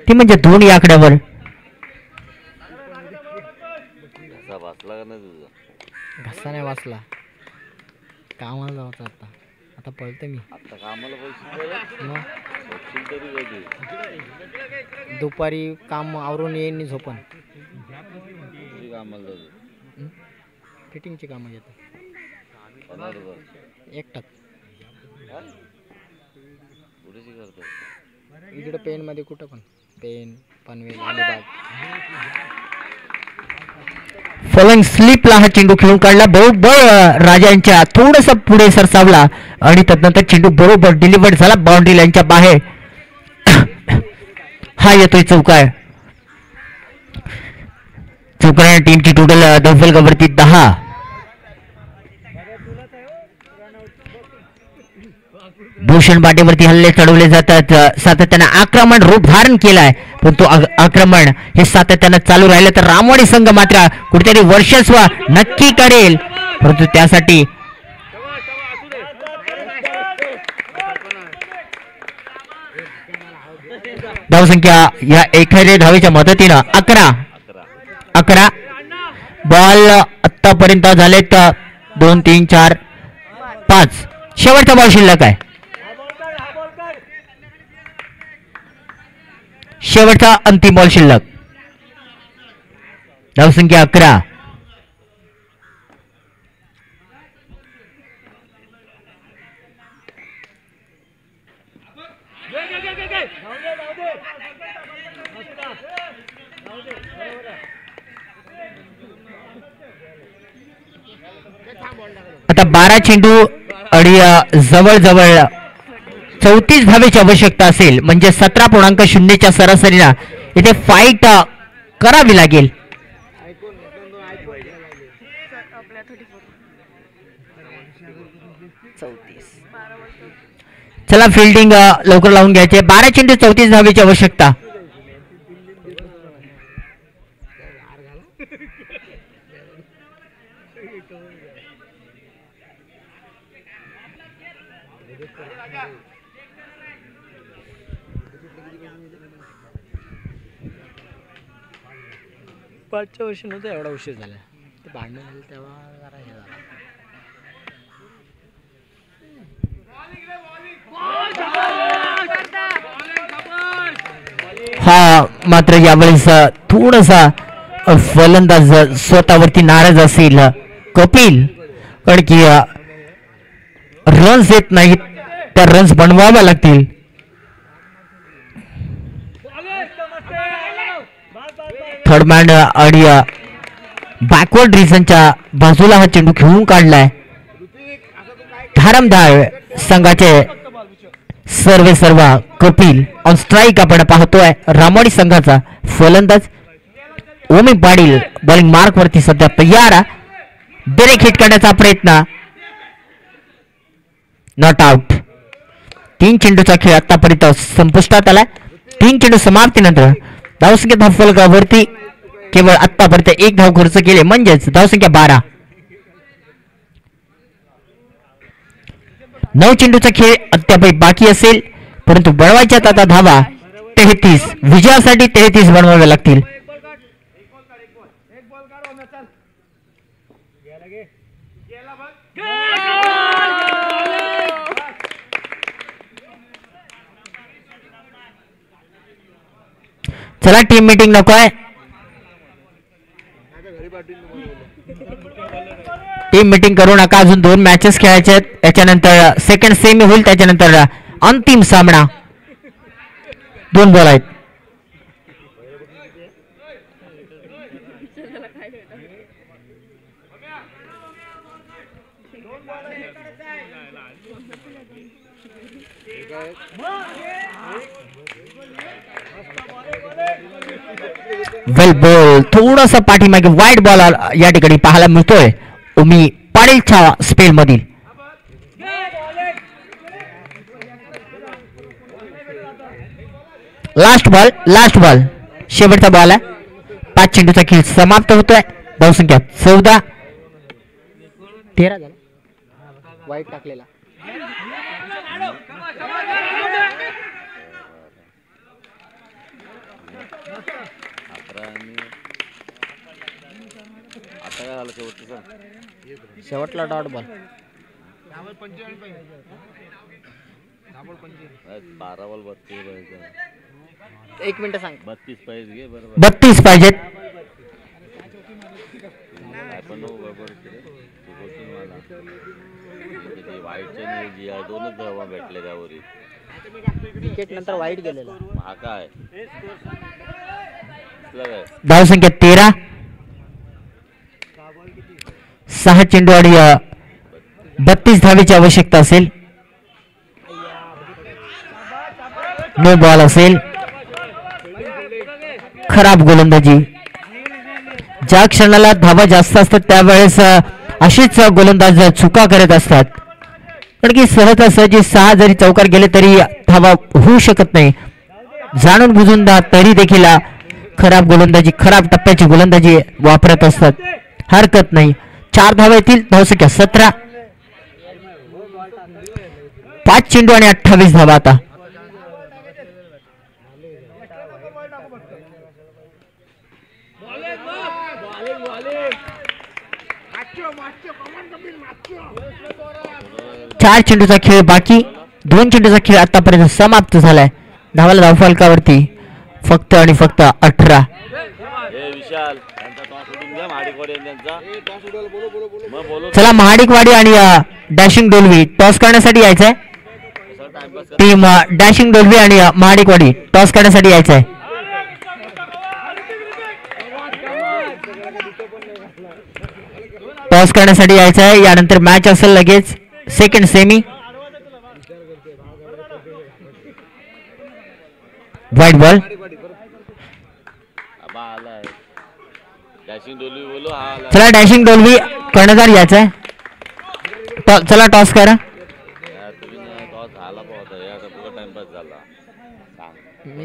ती म्हणजे 2 या आकड्यावर. घसा नाही वाचला. कामाला जायचं आता. आता पळते मी. आता कामाला पैसे दुपारी काम आवरून येईन झोपण. कामाला फिटिंगची कामं घेतात एकटाच. इकडे पेन मध्ये कुठं पण पेन पनवेल अलिबाग. फॉलोइंग स्लिपला हा चेंडू खेळून काढला. बरोबर राजांच्या थोडस पुढे सरसावला आणि त्यानंतर चेंडू बरोबर डिलिव्हर्ड झाला बाउंड्री लाईनच्या बाहेर. हा येतोय चौकार. चौकार टीमची टोटल धावफलकावरती 10. भूषण बाटेवरती हल्ले चढवले जातात. सातत्यानं आक्रमण रूप धारण केलाय परंतु आक्रमण हे सातत्यानं चालू राहिलं तर रामवाडी संघ मात्र कुठेतरी वर्चस्व नक्की करेल. परंतु त्यासाठी धावसंख्या या 11 धावेच्या मदतीनं 11. बॉल आतापर्यंत झालेत 2 3 4 5. शेवटचा बॉल शिल्लक आहे. शेवटचा अंतिम बॉल शिल्लक. धावसंख्या 11. आता 12 चेंडू आणि जवळजवळ 34 धावेची आवश्यकता असेल म्हणजे 17.0च्या सरासरीला इथे फाईट करावी लागेल. चला फिल्डिंग लवकर लावून घ्यायचे. 12 चेंडू 34 धावेची आवश्यकता. 5च्या वर्षी नव्हतं एवढा उशीर झाला ते भांडण झालं तेव्हा जरा हे झालं हा मात्र यावेळेस थोडासा फलंदाज स्वतःवरती नाराज असेल कपिल, कारण की रन्स येत नाहीत, त्या रन्स बनवाव्या लागतील. थर्ड मॅन आणि बॅकवर्ड रिजनच्या बाजूला हा चेंडू खेळून काढलाय. धारमधार संघाचे सर्व कपिल ऑन स्ट्राईक आपण पाहतोय. रामवाडी संघाचा फलंदाज ओमी पाटील बॉलिंग मार्क वरती सध्या तयार. ब्रेक हिट करण्याचा प्रयत्न, नॉट आउट. 3 चेंडूचा खेळ आतापर्यंत संपुष्टात आलाय. 3 चेंडू समाप्तीनंतर धावसंख्या धावफलकावरती केवळ आतापर्यंत 1 धाव खर्च केले, म्हणजेच धावसंख्या 12. 9 चेंडूचा खेळ अद्याप बाकी असेल, परंतु बनवायच्यात आता धावा 33. विजयासाठी 33 बनवाव्या लागतील. चला टीम मीटिंग नकोय. टीम मीटिंग करू नका. अजून 2 मॅचेस खेळायचे आहेत. याच्यानंतर सेकंड सेमी होईल, त्याच्यानंतर अंतिम सामना. 2 बॉल आहेत. वेल बॉल थोडासा पाठीमागे वाईट बॉल या ठिकाणी पाहायला मिळतोय उमी पाटीलच्या स्पेल मधील. लास्ट बॉल शेवटचा बॉल आहे. 5 चेंडूचा खेळ समाप्त होतोय. धावसंख्या 14. 13 झाला वाईट टाकलेला. आता काय झालं शेवटचं? शेवटला डॉट बॉल. 12 बॉल 32 पाहिजे. 1 मिनिट सांग. 32 पाहिजे घे बरोबर. 32 पाहिजेत. आपण बरोबर मला किती वाईटच्या न्यूज या 2च धावा भेटले त्यावरी. विकेट नंतर वाईट गेलेला. हा काय धावसंख्या 13. 6 चेंडू आणि 32 धावेची आवश्यकता असेल. नो बॉल असेल. खराब गोलंदाजी. ज्या क्षणाला धावा जास्त असतात त्यावेळेस अशीच गोलंदाज चुका करत असतात, कारण की सहजासहजी 6 जरी चौकार गेले तरी धावा होऊ शकत नाही. जाणून बुजून तरी देखील खराब गोलंदाजी, खराब टप्प्याची गोलंदाजी वापरत असतात. हरकत नाही. 4 धावा येतील. धावसंख्या 17. 5 चेंडू आणि 28 धावा आता. चार चेंडूचा खेळ बाकी. 2 चेंडूचा खेळ आतापर्यंत समाप्त झालाय. धावाला धावफलकावरती फक्त आणि फक्त 18. विशाल त्यांचा टॉस उडून घ्या. महाडिकवाडी त्यांचा मग बोलो. चला महाडिकवाडी आणि डॅशिंग डोलवी टॉस करण्यासाठी यायचंय. टीम डॅशिंग डोलवी आणि महाडिकवाडी टॉस करण्यासाठी यायचंय. टॉस करण्यासाठी यायचंय. यानंतर मॅच असेल लगेच सेकंड सेमी. White ball. चला डॅशिंग डोलवी कर्णधार यायचंय. चला टॉस करा.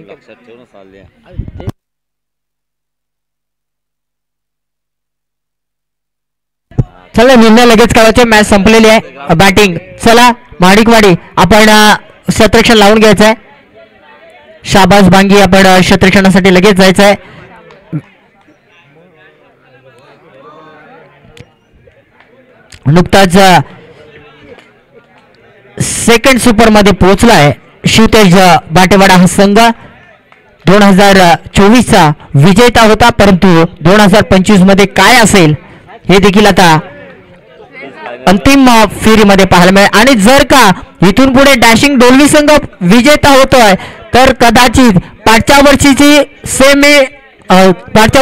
लक्षात ठेवून चालले. चला निर्णय लगेच करायचे. मॅच संपलेली आहे. बॅटिंग. चला महाडिकवाडी आपण शतरक्षण लावून घ्यायचंय. शाबाज बांगी आपण शतरक्षणासाठी लगेच जायचंय. नुकताच सेकंड सुपर मध्ये पोहोचलाय शिवतेज बाटेवाडा हा संघ 2024चा विजेता होता, परंतु 2025 मध्ये काय असेल हे देखील आता अंतिम फेरीमध्ये पाहायला मिळेल. आणि जर का इथून पुढे डॅशिंग डोलवी संघ विजेता होतोय तर कदाचित पाठच्या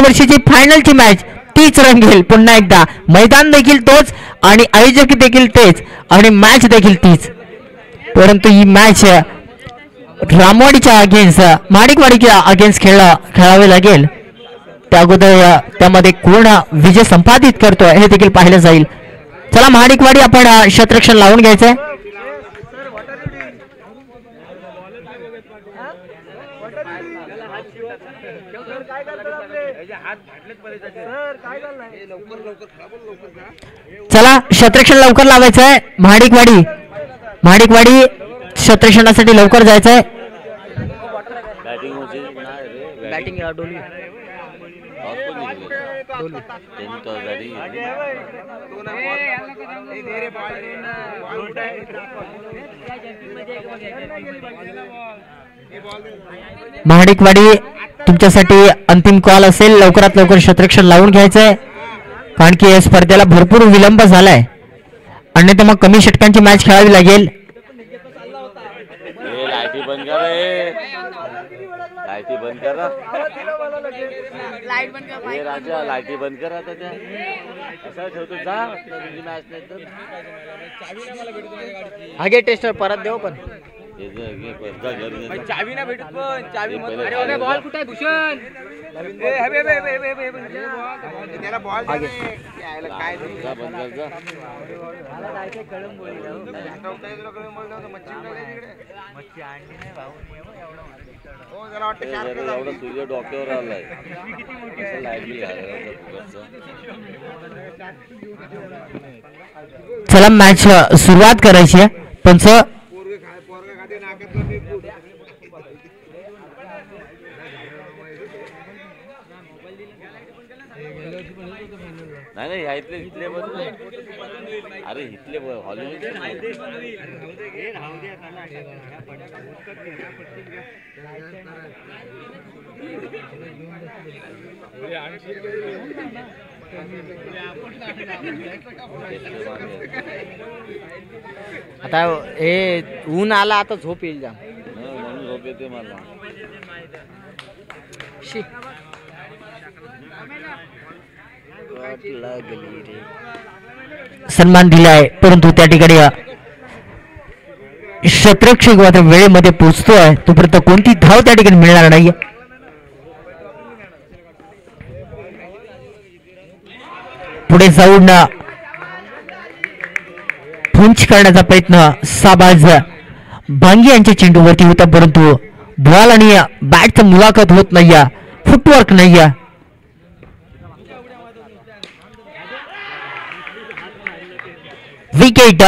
वर्षीची फायनलची मॅच तीच रंगेल. पुन्हा एकदा मैदान देखील तोच आणि आयोजक देखील तेच आणि मॅच देखील तीच, परंतु ही मॅच रामवाडीच्या अगेन्स्ट माणिकवाडीच्या अगेन्स्ट खेळावे लागेल. त्या अगोदर त्यामध्ये कोण विजय संपादित करतोय हे देखील पाहिलं जाईल. चला माणिकवाडी आपण क्षेत्ररक्षण लावून घ्यायचंय. चला क्षेत्ररक्षण लवकर लावायचं आहे. माणिकवाडी क्षेत्ररक्षणासाठी लवकर जायचंय. बॅटिंग महाडिकवाडी तुमच्यासाठी अंतिम कॉल असेल. लवकरात लवकर क्षेत्ररक्षण लावून घ्यायचंय, कारण की या स्पर्धेला भरपूर विलंब झालाय, अन्यथा मग कमी षटकांची मॅच खेळावी लागेल. लाईटी बंद करा राजा, लाईटी बंद करा. असं ठेवतो जा मॅच नाही तर आगे टेस्टर परत देऊ. पण चावी ना भेटत पण चावी बॉल कुठे आहे भूषण? त्याला बॉल काय तुझ्या डोक्यावर आलाय. चला मॅच सुरुवात करायची आहे. पंच नाही इथले अरे इथले हॉलिवूड आता हे ऊन आला, आता झोप येईल जा म्हणून झोप येते मला. सन्मान दिलाय, परंतु त्या ठिकाणी क्षेत्ररक्षक मात्र वेळेमध्ये पोहोचतोय, तोपर्यंत कोणती धाव त्या ठिकाणी मिळणार नाहीये. पुढे जाऊन पुंच करण्याचा प्रयत्न साबाज भांगी यांच्या चेंडूवरती होता, परंतु बॉल आणि बॅटचं मुलाखत होत नाहीये, फुटवर्क नाहीये. विकेट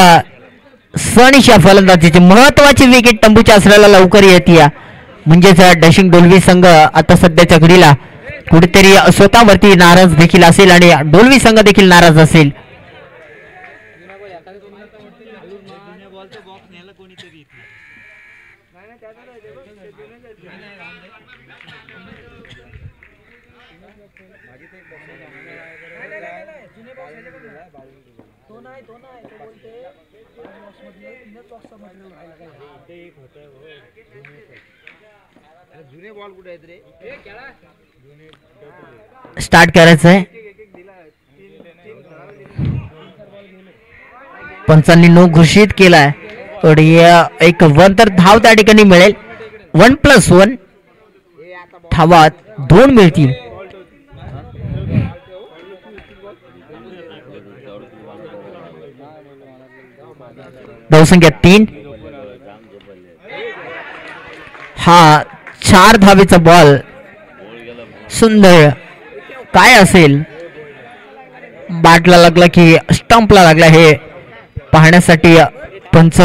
सणीच्या फलंदाजीची महत्वाची विकेट तंबूच्या आसऱ्याला लवकर येते, म्हणजेच डॅशिंग डोलवी संघ आता सध्याच्या घडीला कुठेतरी स्वतःवरती नाराज देखील असेल आणि डोलवी संघ देखील नाराज असेल. स्टार्ट करायचं आहे. पंचांनी नो घोषित केलाय आणि एक 1 तर धाव त्या ठिकाणी मिळेल. 1+1 धावात 2 मिळतील. धावसंख्या 3. हा 4 धावेचा बॉल सुंदर काय असेल, बॅटला लागला की स्टंपला लागला हे पाहण्यासाठी पंच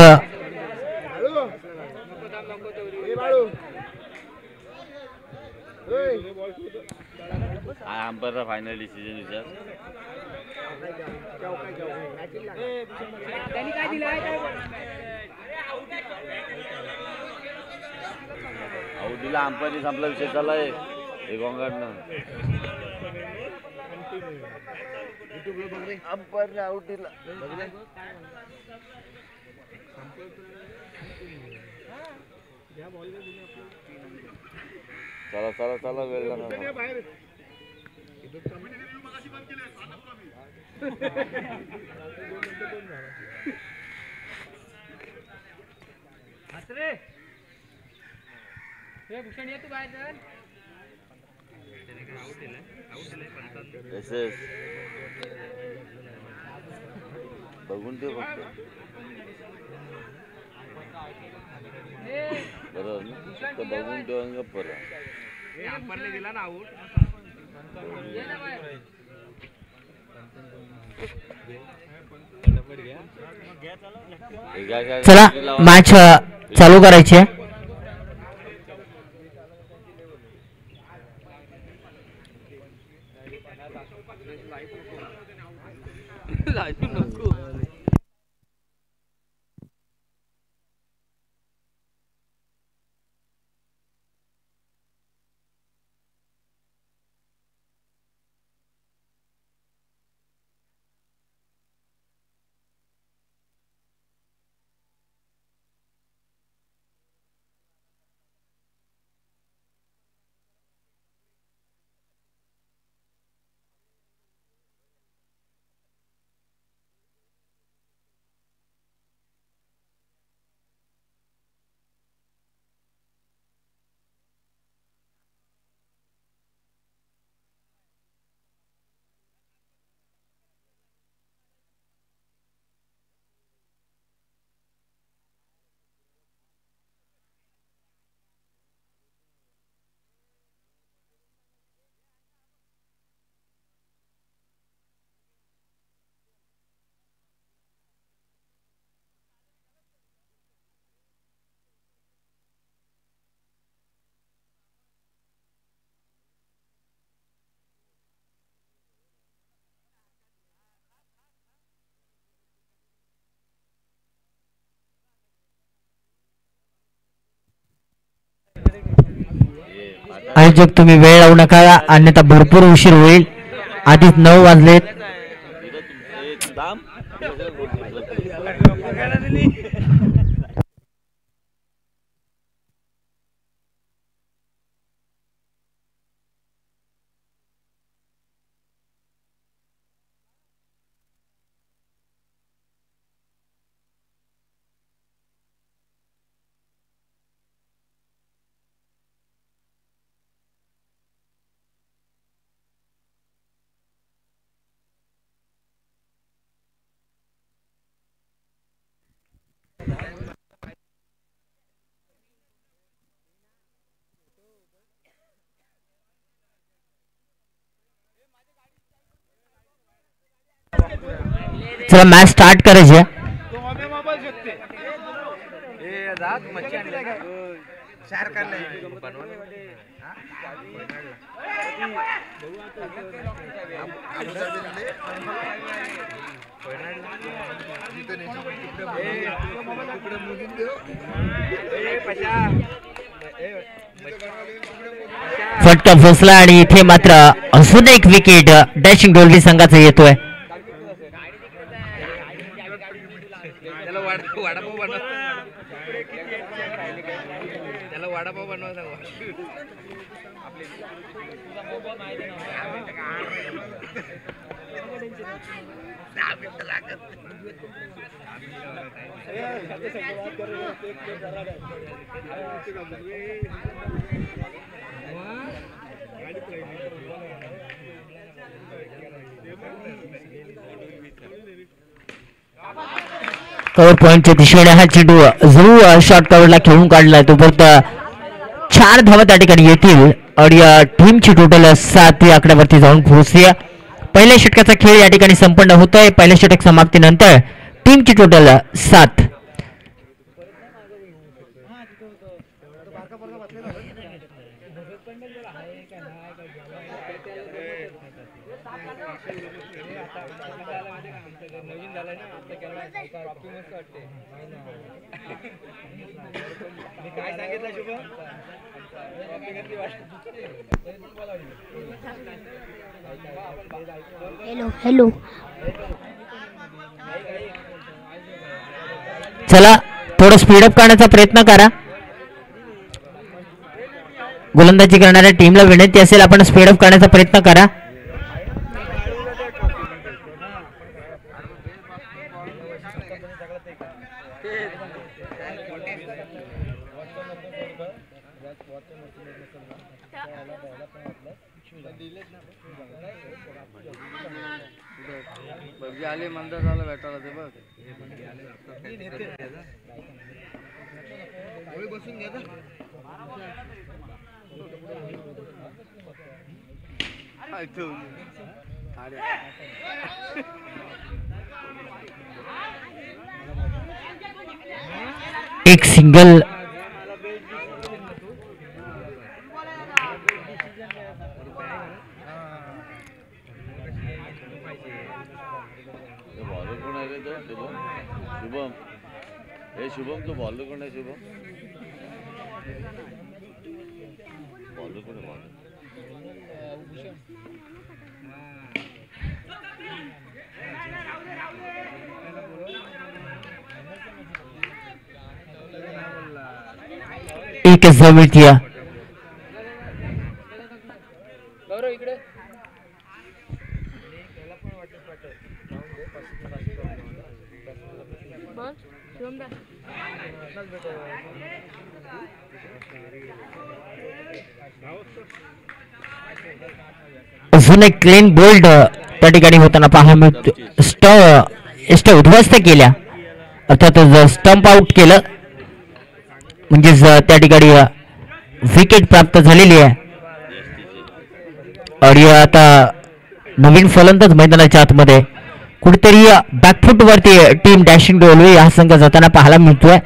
अंपायरचा फायनल डिसिजन विचार. दिला अंपायरनी संपला विषय चाललाय हे गोंगाडनं अंपायरने आउट दिला चला चला चला वेळ लागला बघून ते फक्त बरोबर फक्त बघून ठेवा परत दिला ना आऊट चला मॅच चालू करायची आहे. आयोजक तुम्ही वेळ लावू नका अन्यथा भरपूर उशीर होईल. आधीच 9 वाजलेत. चला मॅच स्टार्ट करायची आहे. फटका फसला आणि इथे मात्र अजून एक विकेट डॅशिंग डोलरी संघाचा येतोय. कव्हर पॉइंटच्या दिशेने हा चेंडू जो शॉर्ट कव्हरला खेळून काढलाय तोपर्यंत 4 धावा त्या ठिकाणी येतील आणि टीमची टोटल 7 या आकड्यावरती जाऊन पोहोचली. पहिल्या षटकाचा खेळ या ठिकाणी संपन्न होतोय. पहिल्या षटक समाप्तीनंतर टीमची टोटल 7. नवीन झालाय ना आता केला कॉपी मस्त वाटते मी काय सांगितलं शुभम कॉपी घेतली हॅलो हॅलो चला थोडं स्पीडअप करण्याचा प्रयत्न करा. गोलंदाजी करणाऱ्या टीमला विनंती असेल आपण स्पीडअप करण्याचा प्रयत्न करा. आले मंदार झालं भेटायला ते बघ बसून घ्या एक सिंगल बॉलर कोण आहे रे तो शुभम हे शुभम तो बॉलर कोण आहे शुभम बॉलर कोण आहे बॉलर एकच धाव मिळतीये. गौरव इकडे अजून एक क्लीन बोल्ड त्या ठिकाणी होताना पाहायला मिळतो. उद्ध्वस्त केल्या अर्थात स्टंप आउट केलं म्हणजेच त्या ठिकाणी विकेट प्राप्त झालेली आहे. आणि आता नवीन फलंदाज मैदानाच्या आतमध्ये कुठेतरी बॅकफुट वरती टीम डॅशिंग डोलवे हा संघ जाताना पाहायला मिळतोय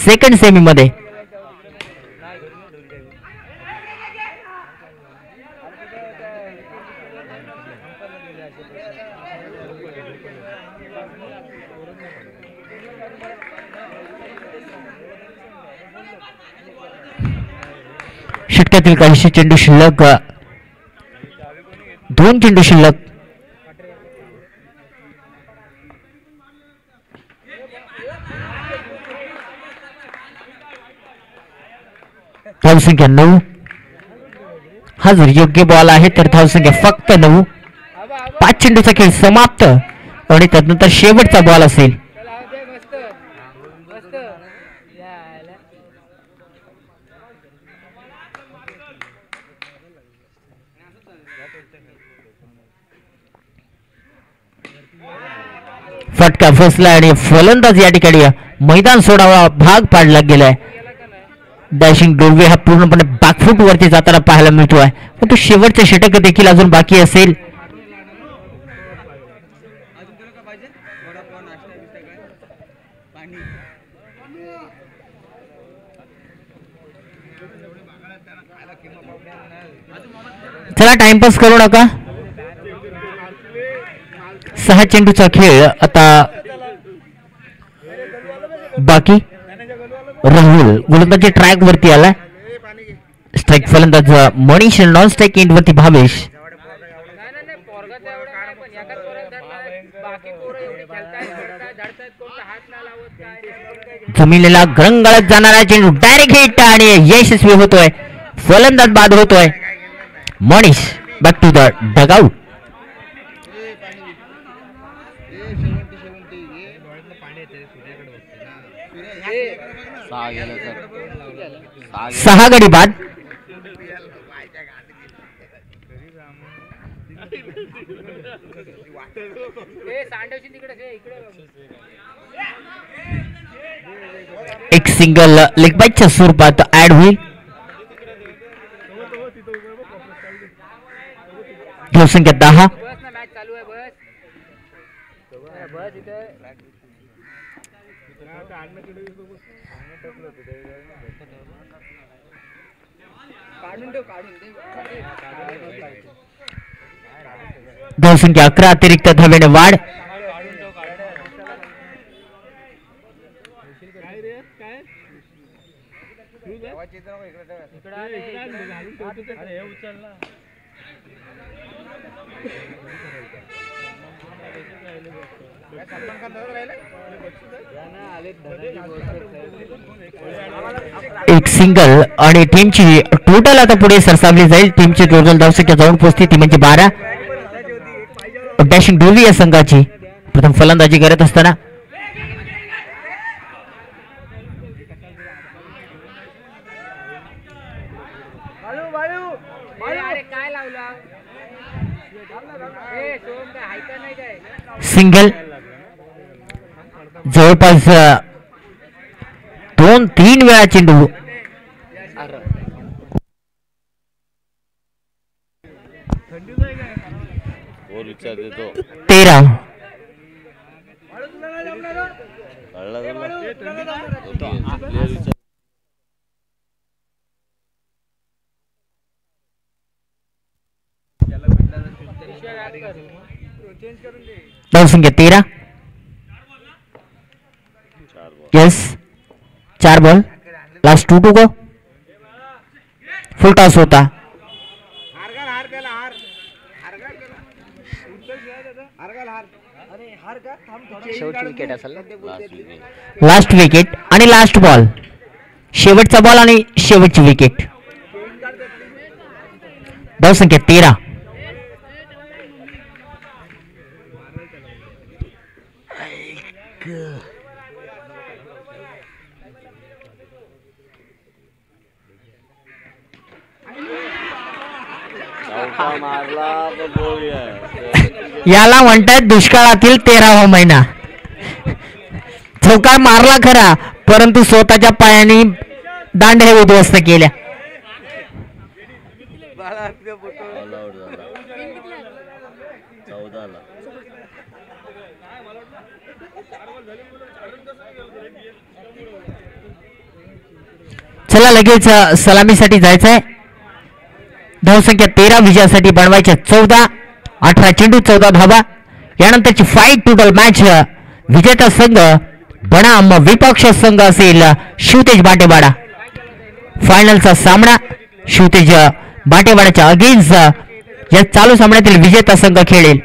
सेकंड सेमी मध्ये. षटकातील काहीशे चेंडू शिल्लक 2 चेंडू शिल्लक. धावसंख्या 9. हा जर योग्य बॉल आहे तर धावसंख्या फक्त 9. 5 चेंडूचा खेळ समाप्त आणि त्यानंतर शेवटचा बॉल असेल. मस्त मस्त फटका फसला आणि फलंदाज या ठिकाणी मैदान सोडावा भाग पाडला गेलाय. डॅशिंग डोलवे हा पूर्णपणे बॅकफुट वरती जाताना पाहायला मिळतोय पण तो शेवटचे षटक देखील अजून बाकी असेल. चला टाइमपास करू नका. 6 चेंडूचा खेळ आता बाकी. राहुल गोलंदाजी ट्रॅक वरती आलाय. स्ट्राईक फलंदाज मनीष नॉन स्ट्राईक एंड वरती भावेश. जमिनीला गळत जाणारा चेंडू डायरेक्ट हिट आणि यशस्वी होतोय. फलंदाज बाद होतोय. Manish back to the dugout. सहा गडी बाद. एक सिंगल लेग बायच्या स्वरूपात ऍड होईल. धावसंख्या 10. धावसंख्या 11 अतिरिक्त धावेने वाढ. एक सिंगल आणि टीमची टोटल आता पुढे सरसावली जाईल. टीमची टोटल धावसंख्या जाऊन पोहोचते ती म्हणजे 12. डॅशिंग डोली या संघाची प्रथम फलंदाजी करत असताना सिंगल. जवळपास 2-3 वेळा चेंडू वर विचार देतो 13. धावसंख्या 13. Yes 4 ball last 2 to go. Full toss होता. लास्ट विकेट आणि लास्ट बॉल. शेवटचा बॉल आणि शेवटची विकेट. धावसंख्या 13. मारला बोलूया याला म्हणतात दुष्काळातील 13वा महिना. चौकार मारला खरा परंतु स्वतःच्या पायाने दांड्या उद्ध्वस्त केल्या. ऑल आउट झाला 14 ला. चला लगेच सलामीसाठी जायचंय. धावसंख्या 13 विजयासाठी बनवायच्या 14. 18 चेंडू 14 धावा. यानंतरची फाईट टोटल मॅच विजेता संघ बनाम विपक्ष संघ असेल शिवतेज बाटेवाडा. फायनलचा सामना शिवतेज बाटेवाड्याच्या अगेन्स्ट या चालू सामन्यातील विजेता संघ खेळेल.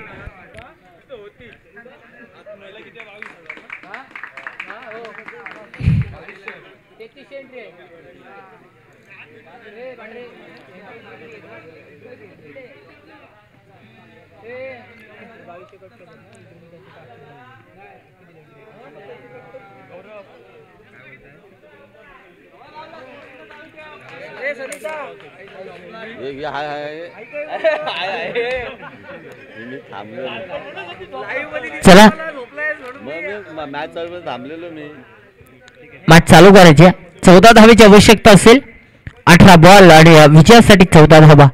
चला मॅच चालू थांबलेलो मी. मॅच चालू करायची. 14 धावेची आवश्यकता असेल. 18 बॉल आणि विजयासाठी 14 धावा.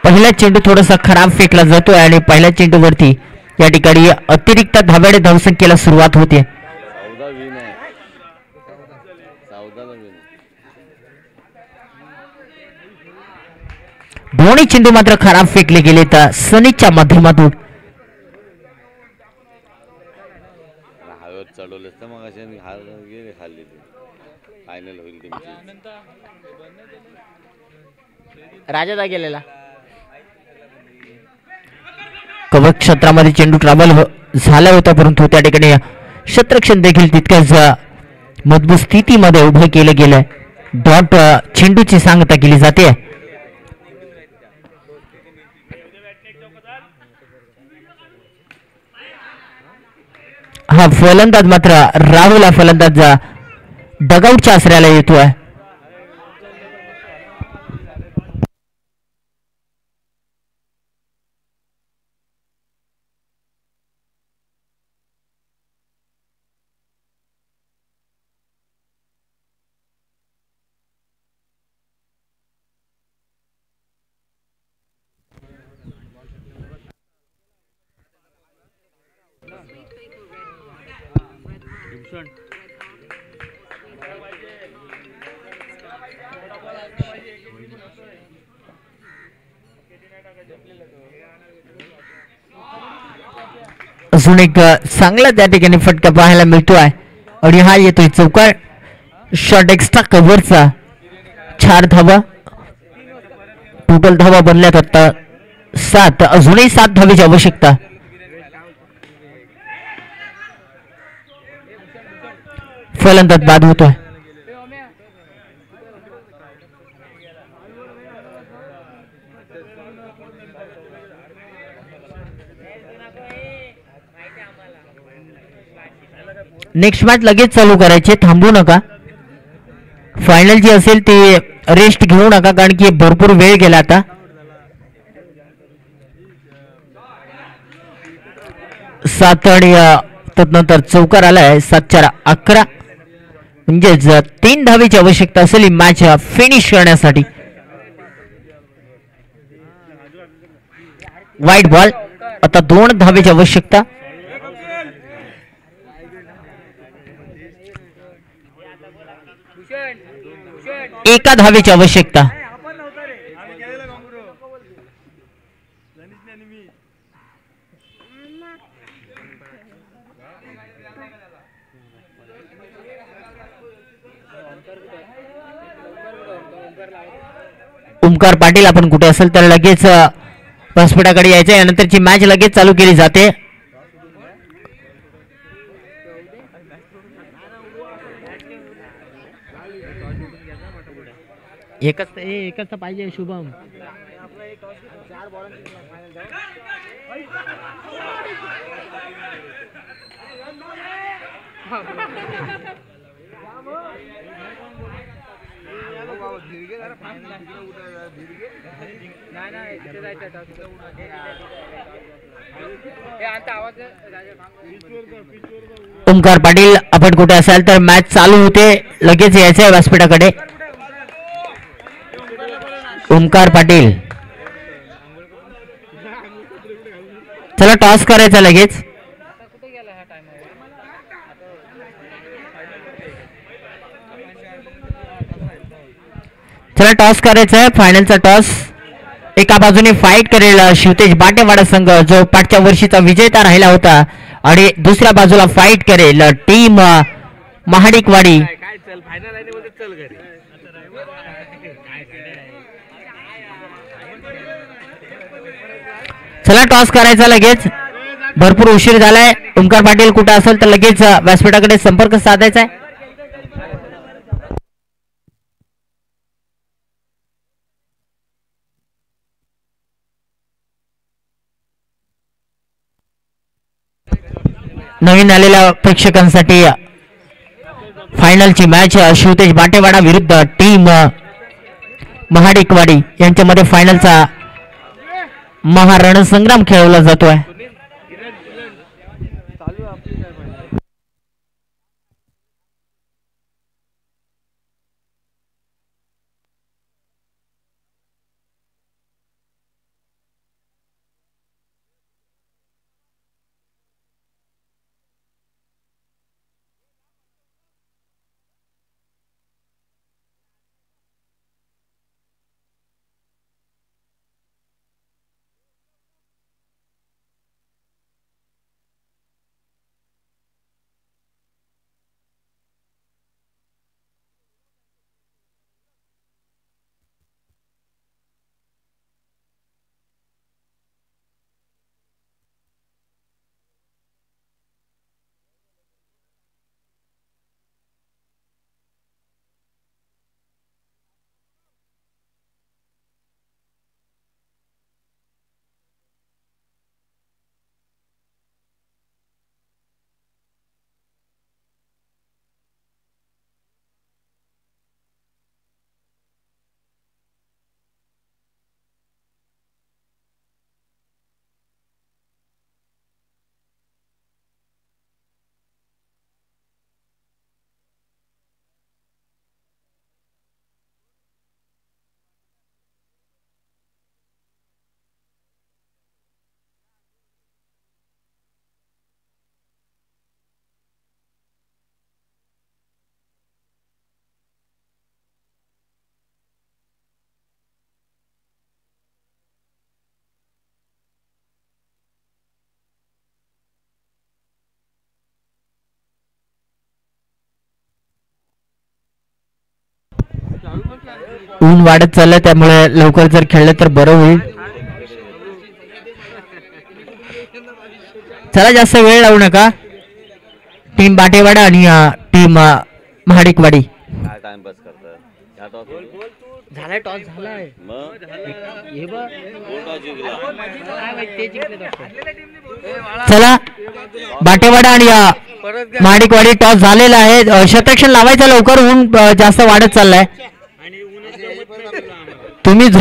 पहिला चेंडू थोडासा खराब फेकला जातोय आणि पहिल्या चेंडूवरती या ठिकाणी अतिरिक्त धाब्याने धावसंख्येला सुरुवात होते. 14 विन आहे. 14 विन. दोन्ही चेंडू मात्र खराब फेकले गेले तर सनीच्या माध्यमातून. हवेत चढवलेस तर मग असे गेले खाल्ली फायनल होईल तुमची. राजा गेलेला कव्हर क्षेत्रामध्ये चेंडू ट्रॅव्हल झाला होता परंतु त्या ठिकाणी क्षेत्ररक्षण देखील तितक्याच मजबूत स्थितीमध्ये उभं केलं गेलंय. डॉट चेंडूची सांगता केली जाते. हा फलंदाज मात्र राहुल हा फलंदाज डगआउटच्या आसऱ्याला येतोय. अजून एक चांगला त्या ठिकाणी फटका पाहायला मिळतोय आणि हा येतोय चौकार शॉट एक्स्ट्रा कव्हरचा 4 धावा टोटल धावा बनल्यात आता 7 अजूनही 7 धावेची आवश्यकता फलंदाज बाद होतोय नेक्स्ट मॅच लगेच चालू करायचे थांबू नका फायनल जी असेल ती रेस्ट घेऊ नका कारण की भरपूर वेळ गेला आता सात आणि तदनंतर चौकार आलाय 7-4-11 म्हणजेच 3 धावेची आवश्यकता असेल ही मॅच फिनिश करण्यासाठी वाईट बॉल आता 2 धावेची आवश्यकता एका धावेची आवश्यकता ओमकार पाटील आपण कुठे असेल तर लगेच व्यासपीठाकडे यायचं यानंतरची मॅच लगेच चालू केली जाते एकच पाहिजे शुभम ओमकार पाटील आपण कुठे असाल तर मॅच चालू होते लगेच यायचं आहे व्यासपीठाकडे ओमकार पाटील चला टॉस करायचा लगेच चला टॉस करायचा आहे फायनलचा टॉस एका बाजूने फाईट करेल शिवतेज बाटेवाडा संघ जो पाठच्या वर्षीचा विजेता राहिला होता आणि दुसऱ्या बाजूला फाईट करेल टीम महाडिकवाडी चला टॉस करायचा लगेच भरपूर उशीर झालाय ओमकार पाटील कुठे असेल तर लगेच व्यासपीठाकडे संपर्क साधायचा आहे नवीन आलेल्या प्रेक्षकांसाठी फायनलची मॅच शिवतेज बाटेवाडा विरुद्ध टीम महाडिकवाडी यांच्यामध्ये फायनलचा महारणसंग्राम खेळवला जातोय ऊन वाढत चाललं त्यामुळे लवकर जर खेळलं तर बरं होईल. चला जास्त वेळ लावू नका. टीम बाटेवाडा आणि टीम महाडिकवाडी. काय टाइमपास करतात ह्या टॉस झालाय टॉस झालाय. मग हे बघ कोणता जिंकला काय माहित ते जिंकले वाटतं. चला बाटेवाडा आणि महाडिकवाडी टॉस झालेला आहे. शतरक्षण लावायचं लवकर. ऊन जास्त वाढत चाललाय. तुम्ही जो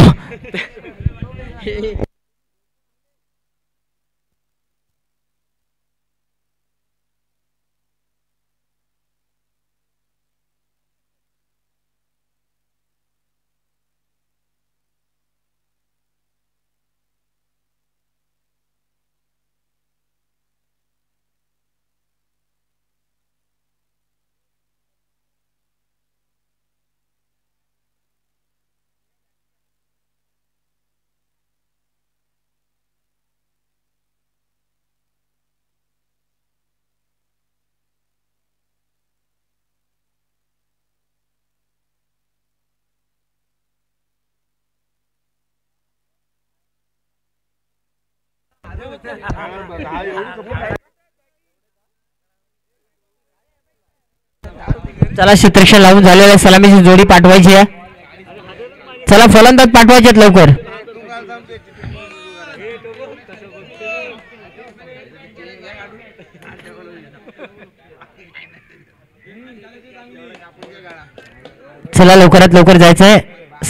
चला क्षेत्ररक्षण लावून झालेलं आहे. सलामीची जोडी पाठवायची आहे. चला फलंदाज पाठवायचे आहेत लवकर. चला लवकरात लवकर जायचंय.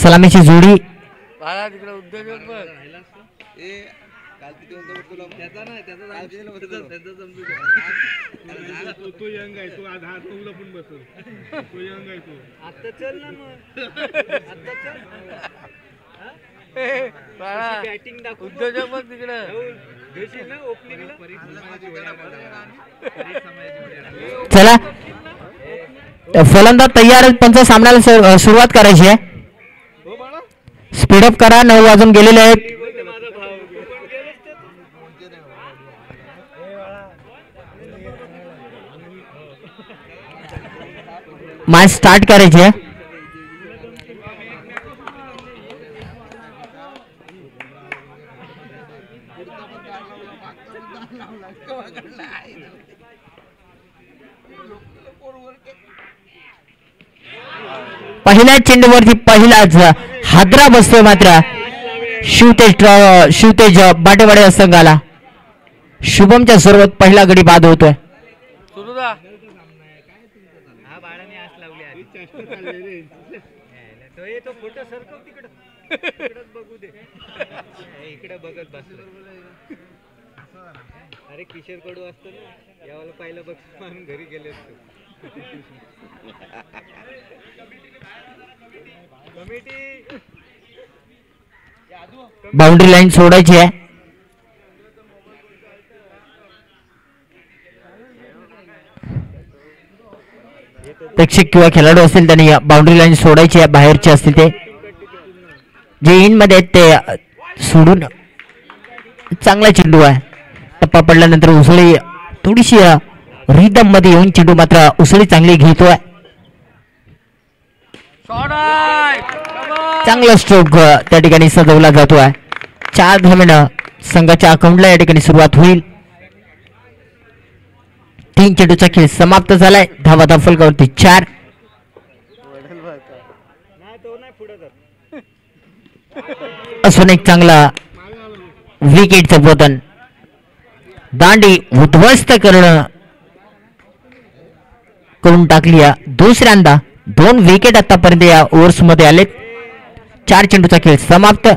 सलामीची जोडी बाळा तिकडे उद्योजक बघ त्याचा नाही त्याचा समजू तो यंग आहे तो आज हात पण बसल तो यंग आहे तो आता चल ना मग आता चल बाळा बॅटिंग दाखव उद्योजक बघ तिकडे देशील ना ओपनिंगला चला फलंदाज तयार आहेत. पंच सामन्याला सुरुवात करायची आहे. स्पीडअप करा. 9 वाजून गेलेले आहेत. मॅच स्टार्ट करायची आहे. पहिल्या चेंडूवरती पहिलाच हादरा बसतोय मात्र शिवतेज बाटेवाडे संघाला. शुभमच्या सर्वात पहिला गडी बाद होतोय. सुरू दा हा बाळाने आस लावली आधी तो फोटो सरकव तिकडं बघू दे इकडे बघत बसलो. अरे किशोर कडू असतो ना यावाला पाहिलं बघ म्हणून घरी गेले असतो. बाउंड्री लाईन सोडायची आहे. प्रेक्षक किंवा खेळाडू असतील त्यांनी बाउंड्री लाईन सोडायची आहे. बाहेरचे असतील ते जे इन मध्ये आहेत ते सोडून. चांगला चेंडू आहे. टप्पा पडल्यानंतर उसळी थोडीशी रिदम मध्ये येऊन चेंडू मात्र उसळी चांगली घेतोय. चांगला स्ट्रोक त्या ठिकाणी सजवला जातोय. 4 धावेनं संघाच्या अकाउंटला या ठिकाणी सुरुवात होईल. 3 चेंडूचा खेळ समाप्त झालाय. धावा फलकावरती 4. असून एक चांगला विकेटचं पतन. दांडी उद्ध्वस्त करून टाकली. दुसऱ्यांदा 2 विकेट आतापर्यंत या ओव्हर्स मध्ये आलेत. 4 चेंडूचा खेळ समाप्त.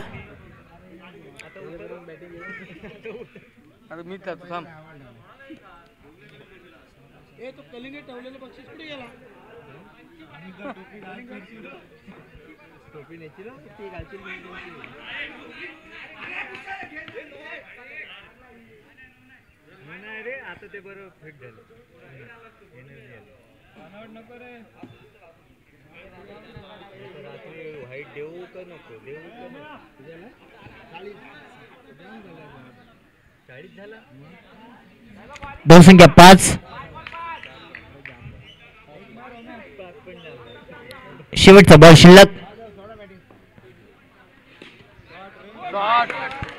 आता ते बरं फिट झालं. रात्री व्हाईट देऊ का नको देऊ का नको 40 झाला. धावसंख्या 5. शेवटचा बॉल शिल्लक.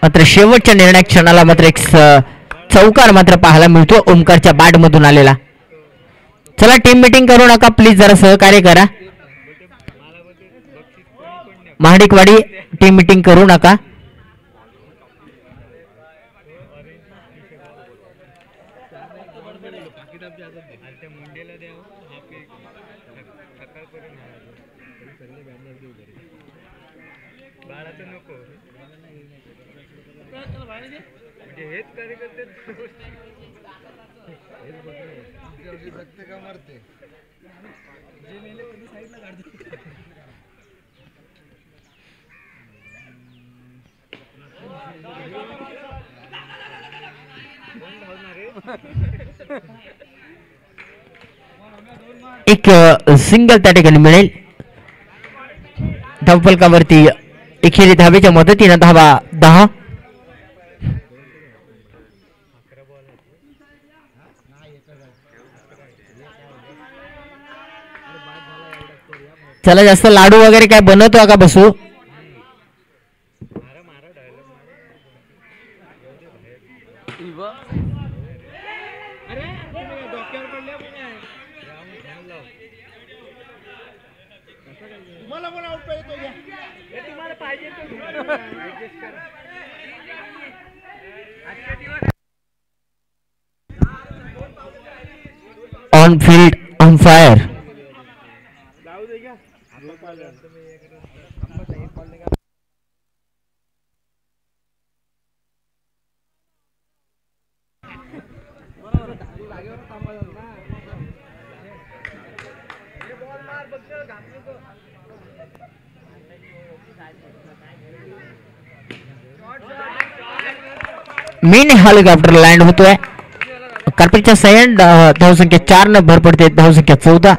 मात्र शेवटच्या निर्णायक क्षणाला मात्र एक चौकार मात्र पाहायला मिळतो ओमकारच्या बॅट मधून आलेला. चला टीम मीटिंग करू नका प्लीज, जरा सहकार्य करा. महाडिकवाडी टीम मीटिंग करू नका. हेच कार्यकर्ते एक सिंगल त्या ठिकाणी मिळेल. धावफलकावरती एकेरी धावेच्या मदतीनं धावा 10. चला जास्त लाडू वगैरे काय बनवतो का बसू. On field umpire mini helicopter land होतोय. कार्पेटच्या सयंड धावसंख्या 4 न भर पडते धावसंख्या 14.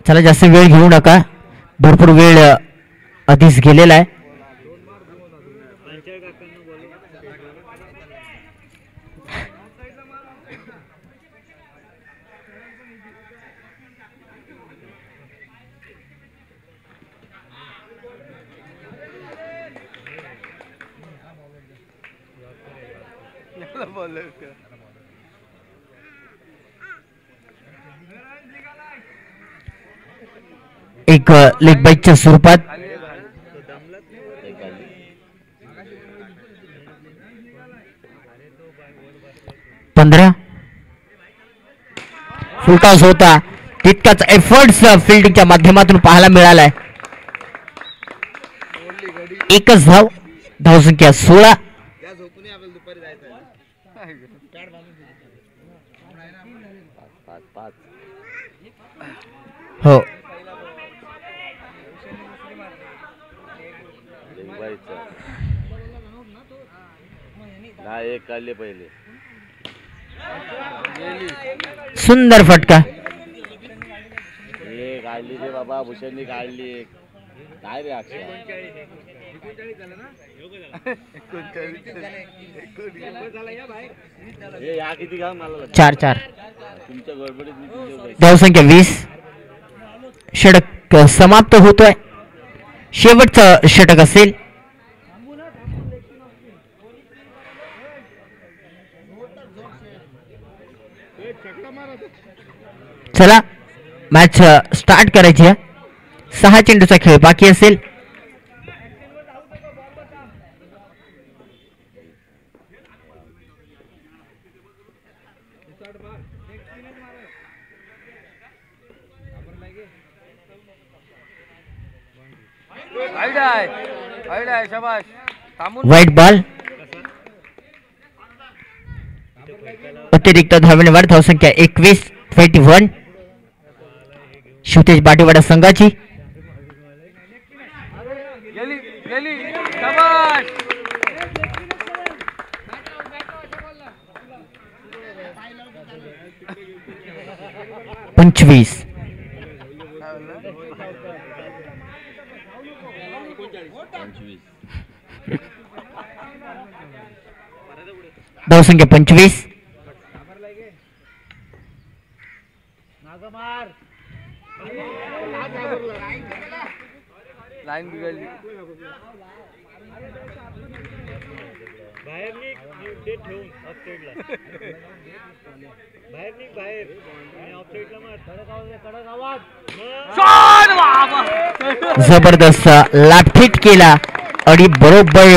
चला जास्त वेळ घेऊ नका, भरपूर वेळ आधीच गेलेला आहे. एक लेग बाईकच्या स्वरूपात 15 फुलटॉस होता. तितकाच एफर्ट्स फिल्डिंगच्या माध्यमातून पाहायला मिळालाय. एकच धाव, धावसंख्या 16. हो एक काढले पहिले. सुंदर फटका. हे काढली रे बाबा, भूषणनी काढली एक. काय रे अक्षय, हे या किती घाल मला 4-4. तुमच्या गडबडीत धावसंख्या 20. षटक समाप्त होतोय. शेवटचं षटक असेल. चला मॅच स्टार्ट करायची आहे. 6 चेंडूचा खेळ बाकी असेल. वाईट बॉल. अतिरिक्त धावेवर धावसंख्या 21-21 शिवतेज बाटीवाडा संघाची. 25. धावसंख्या 25. लाईन बिघडली. बाहेर निघ, ते ठेवून ऑफ साइडला. बाहेर निघ, बाहेर आणि ऑफ साइडला मार. कडक आवाज. जबरदस्त लाफिट केला आणि बरोबर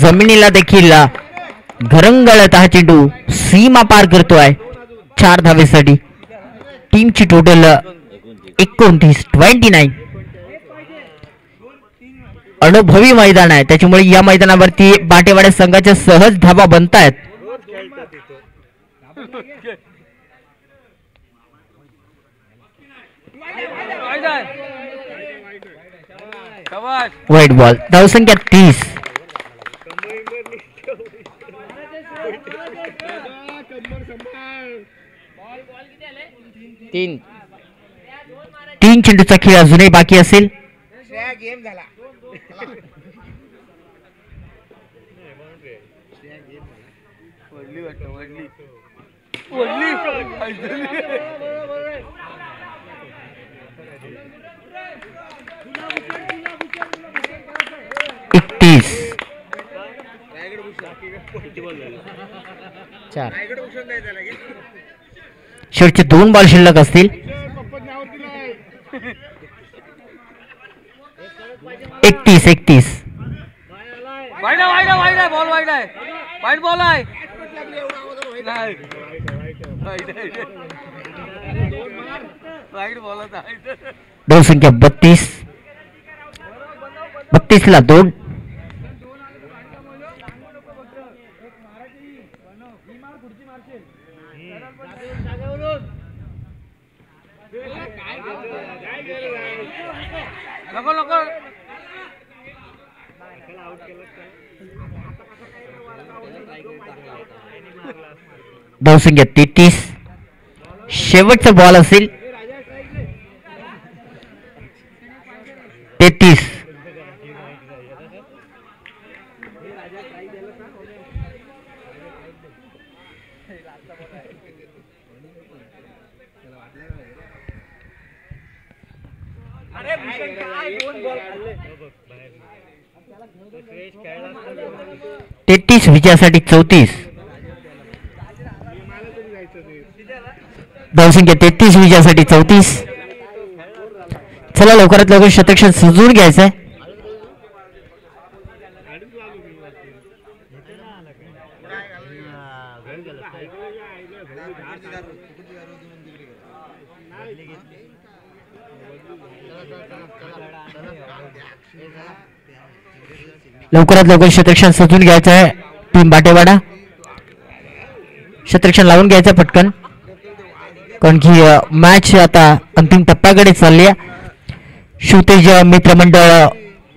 जमिनीला देखील घरंगळत हा चेंडू सीमा पार करतोय 4 धावेसाठी. टीमची टोटल 29. अनुभवी मैदान आहे त्याच्यामुळे या मैदानावरती बाटेवाड्या संघाच्या सहज धावा बनतायत. वाईट बॉल. धावसंख्या 30. तीन चेंडूचा खेळ अजूनही बाकी असेल. गेम झाला. शेवटचे 2 बॉल शिल्लक असतील. 31. वाईड आहे बॉल वाईड आहे. वाईड बॉल आहे. वाईड बॉल आहे. धावसंख्या 32. 32 ला 2. नको धावसंख्या 33. शेवटचा बॉल असेल. 33. विजयासाठी 34. धावसंख्या 33 विजयासाठी 34. चला लवकरात लवकर शतक सजवून घ्यायचंय. लवकरात लवकर शतरक्षण सजून घ्यायचं आहे. टीम बाटेवाडा शतरक्षण लावून घ्यायचं पटकन कारण की मॅच आता अंतिम टप्प्याकडे चालली आहे. शिवतेज मित्रमंडळ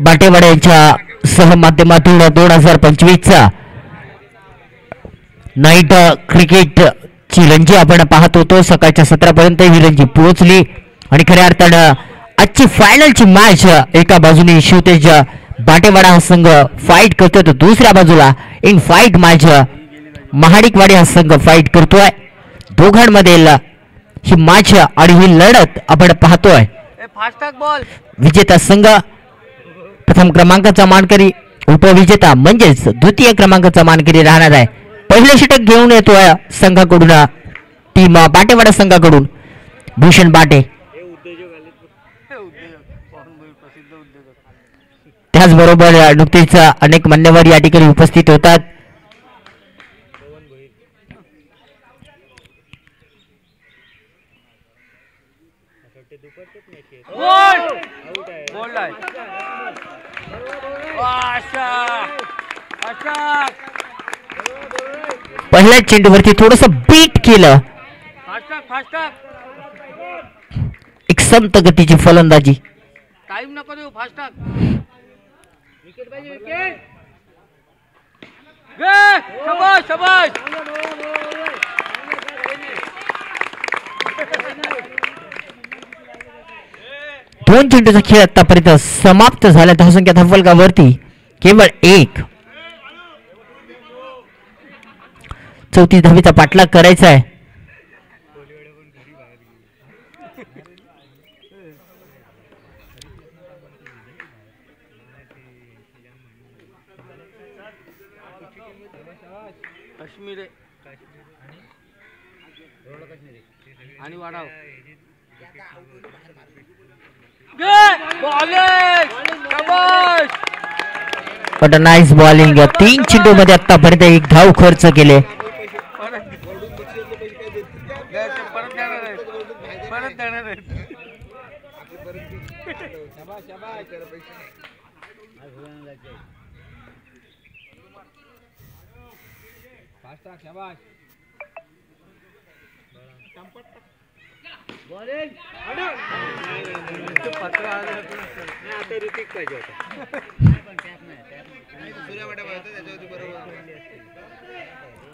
बाटेवाडा यांच्या सह माध्यमातून 2025चा नाईट क्रिकेट ची रणजी आपण पाहत होतो. सकाळच्या 17 पर्यंत ही रणजी पोहोचली आणि खऱ्या अर्थानं आजची फायनलची मॅच एका बाजूने शिवतेज बाटेवाडा हा संघ फाईट करतोय तर दुसऱ्या बाजूला इन फाईट मॅच महाडिकवाडी हा संघ फाईट करतोय. दोघांमध्ये ही मॅच आणि ही लढत आपण पाहतोय. विजेता संघ प्रथम क्रमांकाचा मानकरी उपविजेता म्हणजेच द्वितीय क्रमांकाचा मानकरी राहणार आहे. पहिले षटक घेऊन येतोय संघाकडून टीम बाटेवाडा संघाकडून भूषण बाटे. त्याचबरोबर नुकतीच अनेक मान्यवर या ठिकाणी उपस्थित होतात. पहिल्या चेंडूवरती थोडस बीट केलं. एक संत गतीची फलंदाजी. टाइम नको देऊ. फास्ट विकेट पाहिजे. विकेट. शाबाश शाबाश. दोन चेंडूचा खेळ आतापर्यंत समाप्त झाला. धावसंख्या धावफलकावरती केवळ 1. 34 धावेचा पाठलाग करायचा आहे. काश्मीर आणि वाढाव बट नाईस बॉलिंग. 3 चेंडू मध्ये आतापर्यंत 1 धाव खर्च केले. परत देणार आहे.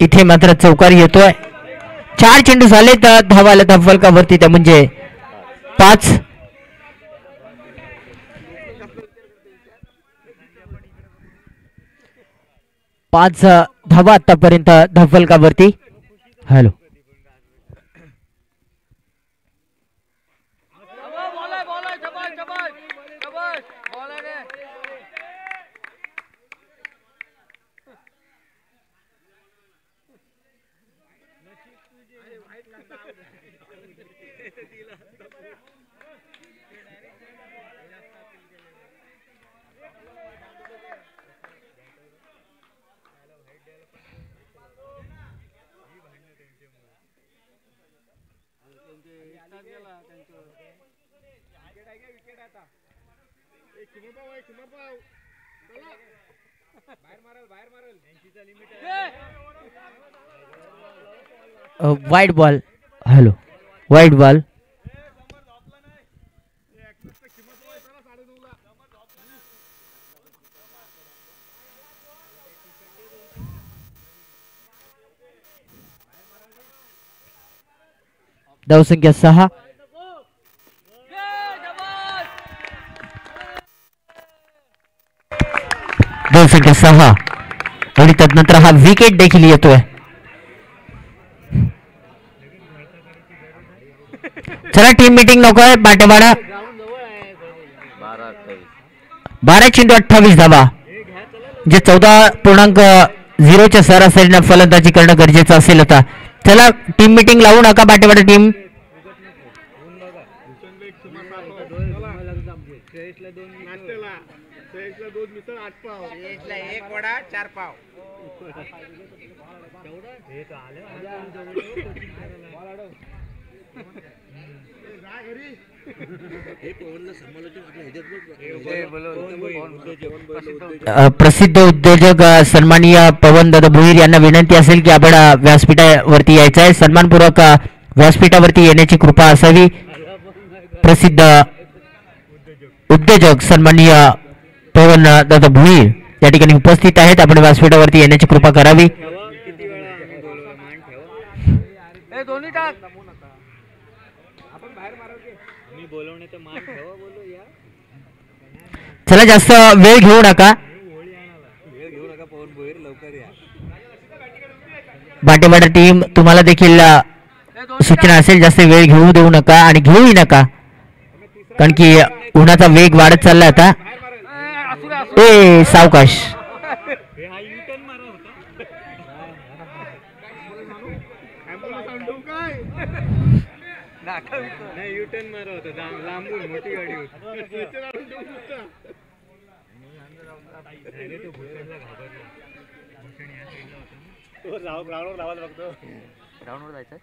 इथे मात्र चौकारी येतोय. 4 चेंडू झाले तर धावाला धावफलकावरती त्या म्हणजे 5. 5 धावा आतापर्यंत धावफलकावरती. Hello wide ball. Hello wide ball. धावसंख्या 6. धावसंख्या 6 आणि तदनंतर हा विकेट देखील येतोय. चला टीम मीटिंग नकोय. बाटेवाडा 12 चेंडू 28 धावा जे 14.0च्या सरासरीनं फलंदाजी करणं गरजेचं असेल. आता चला टीम मीटिंग लावू नका. बाटेवाडा टीम एक वडा 4 पाव. प्रसिद्ध उद्योजक सन्माननीय पवन दादा भोईर यांना विनंती असेल की आपण व्यासपीठावरती यायचं आहे. सन्मानपूर्वक व्यासपीठावरती येण्याची कृपा असावी. प्रसिद्ध उद्योजक सन्माननीय पवन दादा भोईर या ठिकाणी उपस्थित आहेत. आपण व्यासपीठावरती येण्याची कृपा करावी. चला जास्त वेळ घेऊ नका. बाटेवाडा टीम तुम्हाला देखील सूचना असेल जास्त वेळ घेऊ देऊ नका आणि घेऊही नका कारण की उन्हाचा वेग वाढत चालला आता. ए सावकाश. युटर्न मारा होता लांबून मोठी गाडी होती. ग्राउंडवर जायचं.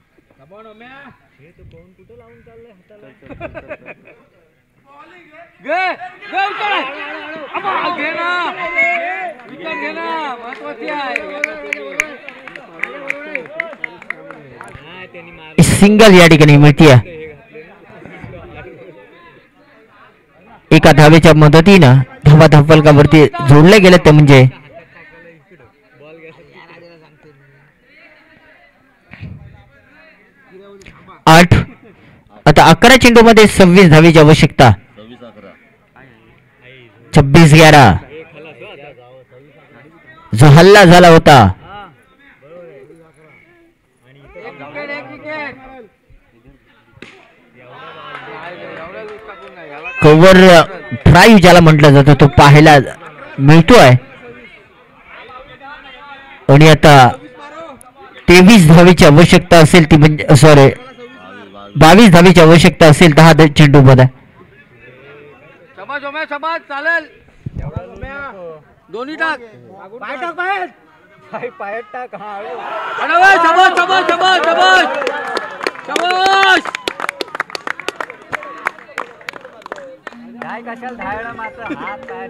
कुठं लावून चाललंय हाताला. सिंगल या ठिकाणी मिळतीये. एका धावेच्या मदतीनं धावा धावफलकावरती जोडले गेले ते म्हणजे 8. आता 11 चेंडूमध्ये 26 धावेची आवश्यकता. 26-11 जो हल्ला झाला होता कव्हर ड्राईव्ह ज्याला म्हटलं जातं तो पाहायला मिळतोय. आणि आता 23 धावेची आवश्यकता असेल ती म्हणजे सॉरी 22 धावेची आवश्यकता असेल 10 चेंडू मध्ये. चालेल दोन्ही टाक पाय टाक बाहेर पायात टाक. काय कशाला धायला मात्र हात पाय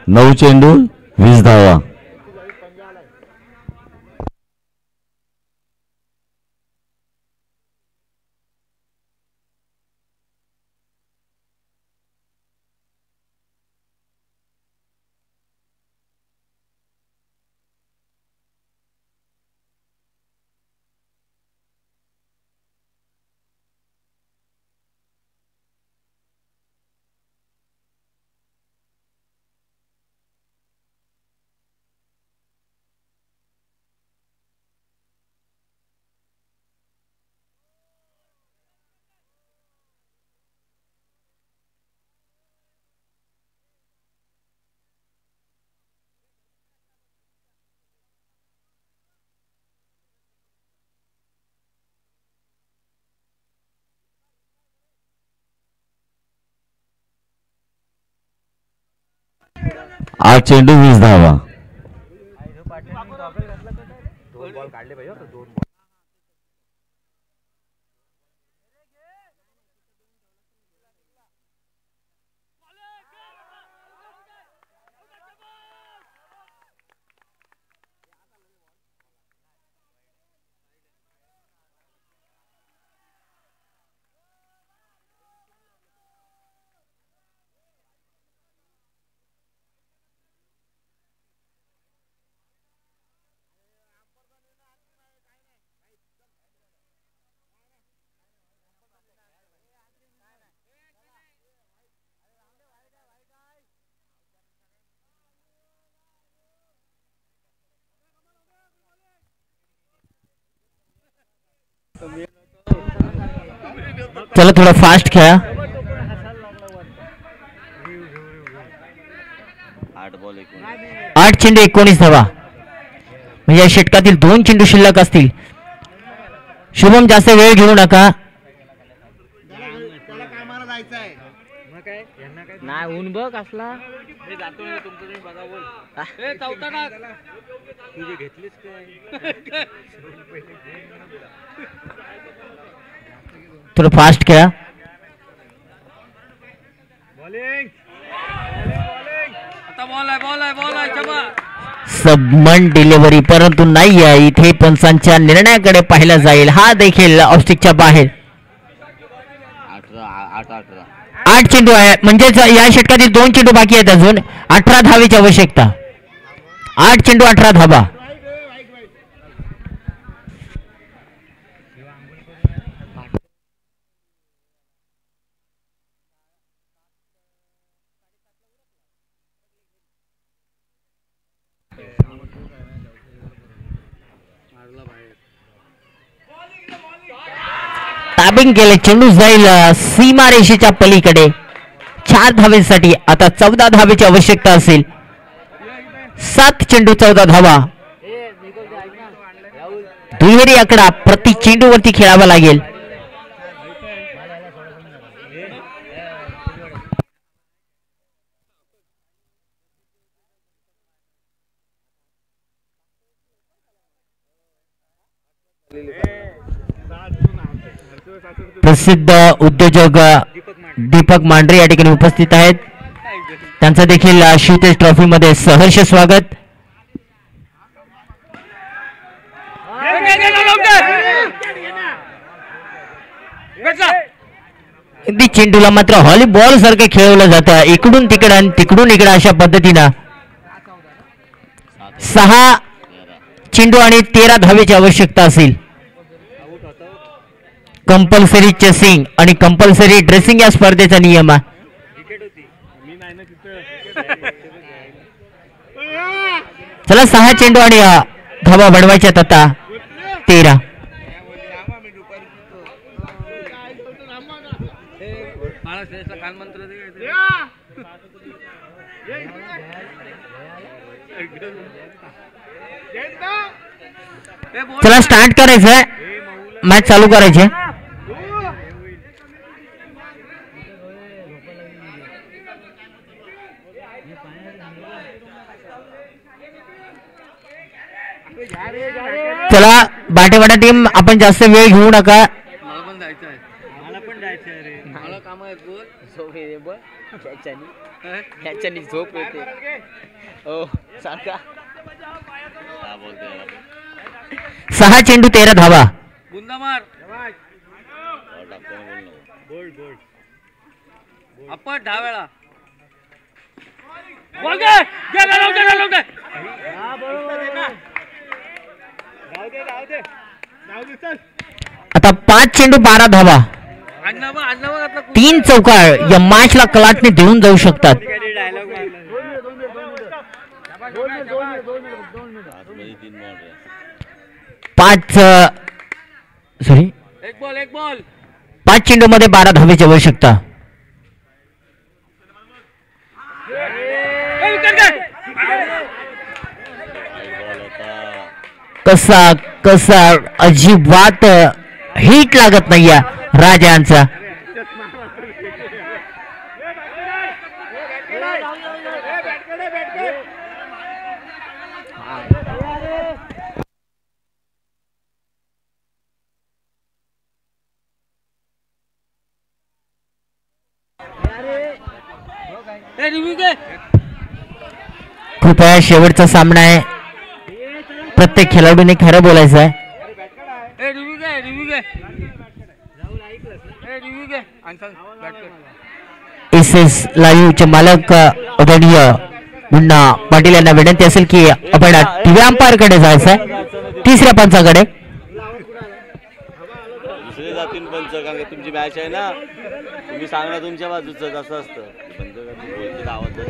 9 चेंडू 20 धावा. आठ चेंडू 20 धावा. चला थोडा फास्ट खेळा. 8 चेंडू 19 धावा म्हणजे या षटकातील 2 चेंडू शिल्लक असतील. शुभम जास्त वेळ घेऊ नका. नाही ऊन बघ असला तुझे घेतलीस काय थोडं फास्ट खेळा. सबमन डिलिव्हरी परंतु नाही आहे. इथे पंचांच्या निर्णयाकडे पाहिला जाईल. हा देखील ऑफस्टिकच्या बाहेर. 8 चेंडू आहे म्हणजेच या षटकातील 2 चेंडू बाकी आहेत अजून. 18 धावेची आवश्यकता. 8 चेंडू 18 धावा. टॅबिंग केले. चेंडू जाईल सीमारेषेच्या पलीकडे 4 धावेसाठी. आता 14 धावेची आवश्यकता असेल. 7 चेंडू 14 धावा. दुहेरी आकडा प्रति चेंडूवरती खेळावा लागेल. प्रसिद्ध उद्योजक दीपक मांढरे या ठिकाणी उपस्थित आहेत. त्यांचं देखील शिवतेज ट्रॉफी मध्ये सहर्ष स्वागत. अगदी चेंडूला मात्र व्हॉलीबॉल सारखं खेळवलं जातं, इकडून तिकडं आणि तिकडून इकडं अशा पद्धतीनं 6 चेंडू आणि 13 धावेची आवश्यकता असेल. कंपल्सरी चेसिंग आणि कंपल्सरी ड्रेसिंग या स्पर्धेचा नियम आहे. चला 6 चेंडू आणि धावा बनवायच्यात आता 13. चला स्टार्ट करायचंय, मॅच चालू करायची. चला बाटेवाडा टीम आपण जास्त वेळ घेऊ नका. मला पण जायचं आहे रे. मला काम आहे बोल. झोप येते बोल. ह्याच्यानी झोप येते. हो सारखा 6 चेंडू 13 धावा. बुंदा मार. बोल्ड बोल्ड आपण 10 वेळा बोल दे. गेला लाव दे लाव दे. हां बरोबर आहे ना. राहू दे चल. आता 5 चेंडू 12 धावा. अण्णा 3 चौकार या मॅचला कलाटणी देऊन जाऊ शकतात. डायलॉग 5 चेंडू मध्ये 12 धावेची आवश्यकता. कसा अजिबात हिट लागत नाहीये राजांचा. कृपया शेवटचा सामना आहे, प्रत्येक खेळाडूने खरं बोलायचं आहे. एस लाईव्हचे मालक आदरणीय मुन्ना पाटील यांना विनंती असेल की आपण टीव्ही अंपायर कडे जायचं आहे, 3ऱ्या पंचाकडे. दुसरे जातील पंच, कारण तुमची मॅच आहे ना, तुम्ही सांगणार तुमच्या बाजूचं असं असतं. पंच आवाज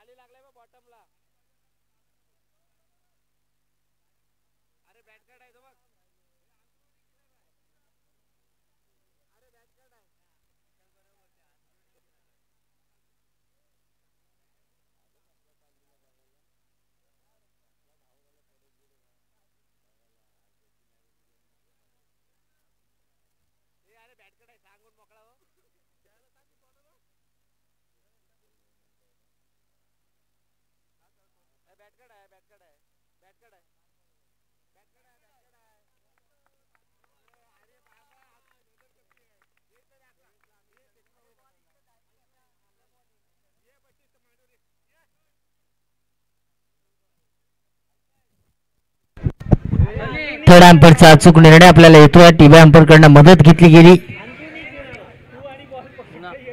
खाली लागलाय बा बॉटमला. अरे बॅट कार्ड आहे तो बघ. अरे बॅट कार्ड आहे. अरे बॅट कार्ड आहे, सांगून मोकळा हो. बॅट कार्ड आहे, बॅट कार्ड आहे, बॅट कार्ड आहे, बॅट कार्ड आहे, बॅट कार्ड आहे. अरे बाबा थर्ड अँपरचा अचूक निर्णय आपल्याला येतोय. टीव्ही अँपर कडनं मदत घेतली गेली.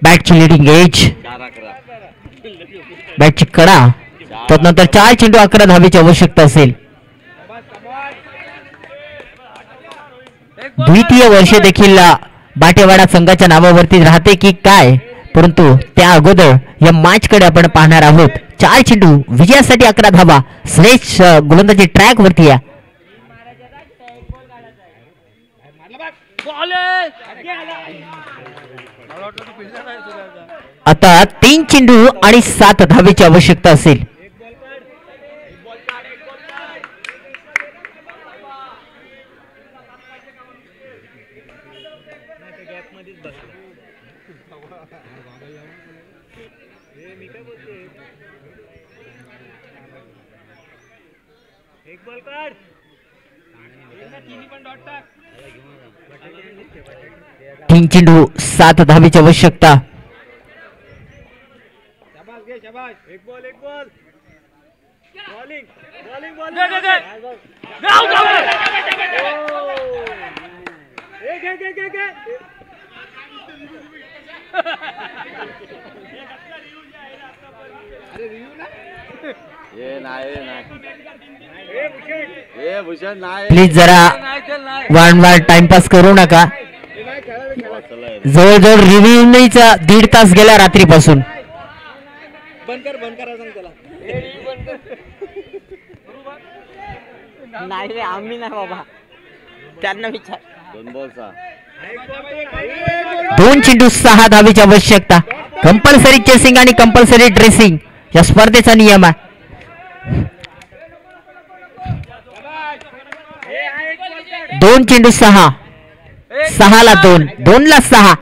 बॅटची लिडिंग एज, 4-11. बॅटची कडा. त्यानंतर 4 चेंडू 11 धावेची आवश्यकता असेल. द्वितीय वर्ष देखील बाटेवाडा संघाच्या नावावरती राहते की काय, परंतु त्या अगोदर या मॅच कडे आपण पाहणार आहोत. 4 चेंडू विजयासाठी 11 धावा. श्रेष्ठ गोलंदाजी ट्रॅक वरती आहे. आता 3 चेंडू आणि 7 धावेची आवश्यकता असेल. एक बॉल काढ. 3 चेंडू 7 धावेची आवश्यकता. शाबास घे शाबास. एक बॉल बॉलिंग भूषण नाही. प्लीज जरा वारंवार टाइमपास करू नका. जवळजवळ रिव्ह्यूचा 1.5 तास गेला रात्रीपासून. बंद कर सांग त्याला. नाही रे, आम्ही नाही बाबा, त्यांना विचार. 2 बॉल 6. 2 चेंडू 6 धावेची आवश्यकता. कंपल्सरी चेसिंग आणि कंपल्सरी ड्रेसिंग या स्पर्धेचा नियम आहे. 2 चेंडू 6. 6 ला 2, 2 ला 6.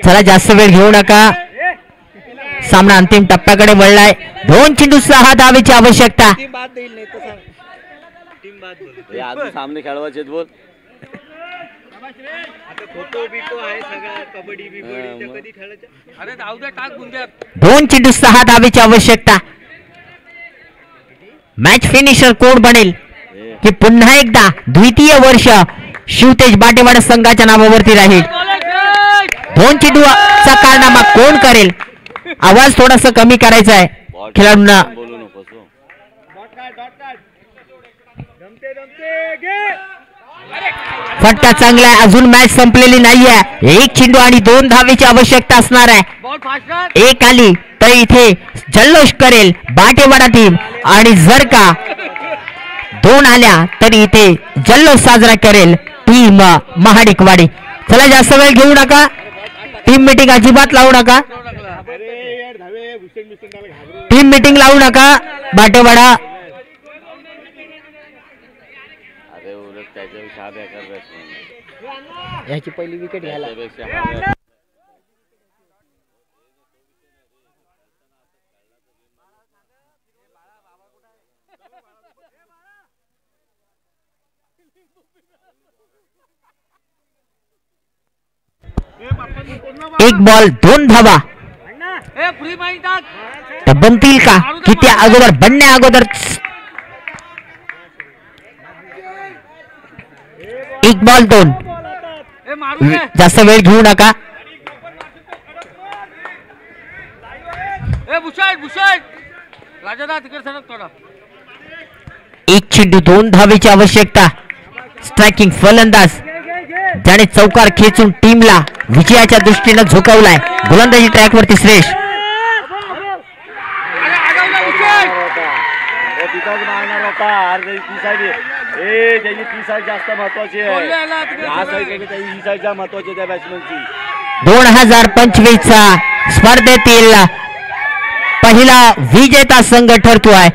चला जास्त वेळ घेऊ नका. सामना अंतिम टप्प्याकडे वळलाय. 2 चेंडू 6 धावेची आवश्यकता. टीम बाद देईल नाही तर सांग. टीम बाद बोल. आज सामने खेळवायचे बोल. आता खो बिको आहे सगळं. कबड्डी बिबडी कधी खेळायचं. अरे जाऊ दे, टाक गुंड्यात. 2 चेंडू 6 धावेची आवश्यकता. मॅच फिनिशर कोण बनेल की पुन्हा एकदा द्वितीय वर्ष शिवतेज बाटेवाडा संघाच्या नावावरती राहील. 2 चेंडूचा कारनामा कोण करेल. आवाज थोडासा कमी करायचा आहे खेळाडूंना. बोलू नकोस. फटका चांगला आहे. अजून मॅच संपलेली नाहीये. 1 चेंडू आणि 2 धावेची आवश्यकता असणार आहे. एक आली तर इथे जल्लोष करेल बाटेवाडा टीम, आणि जर का 2 आल्या तर इथे जल्लोष साजरा करेल टीम महाडिकवाडी. चला जास्त वेळ घेऊ नका. टीम मीटिंग अजिबात लावू नका. टीम मीटिंग लावू नका बाटेवाडा. अरे उलट त्याच्यापेक्षा हा बेकार बॅट्समन. याची पहिली विकेट घ्यायला. त्याच्यापेक्षा हा एक बॉल 2 धावा. बनतील का की त्या अगोदर बनण्या अगोदर 1 बॉल 2. जास्त वेळ घेऊ नका. एक चेंडू 2 धावेची आवश्यकता. स्ट्रायकिंग फलंदाज ज्याने चौकार खेचून टीमला विजयाच्या दृष्टीने झोकावलाय. गोलंदाजी ट्रॅकवरती श्रेष्ठ. जास्त महत्वाची आहे. या साईडने ही साईड जास्त महत्वाची त्या बॅट्समनची. 2025 स्पर्धेतील पहिला विजेता संघ ठरतो आहे.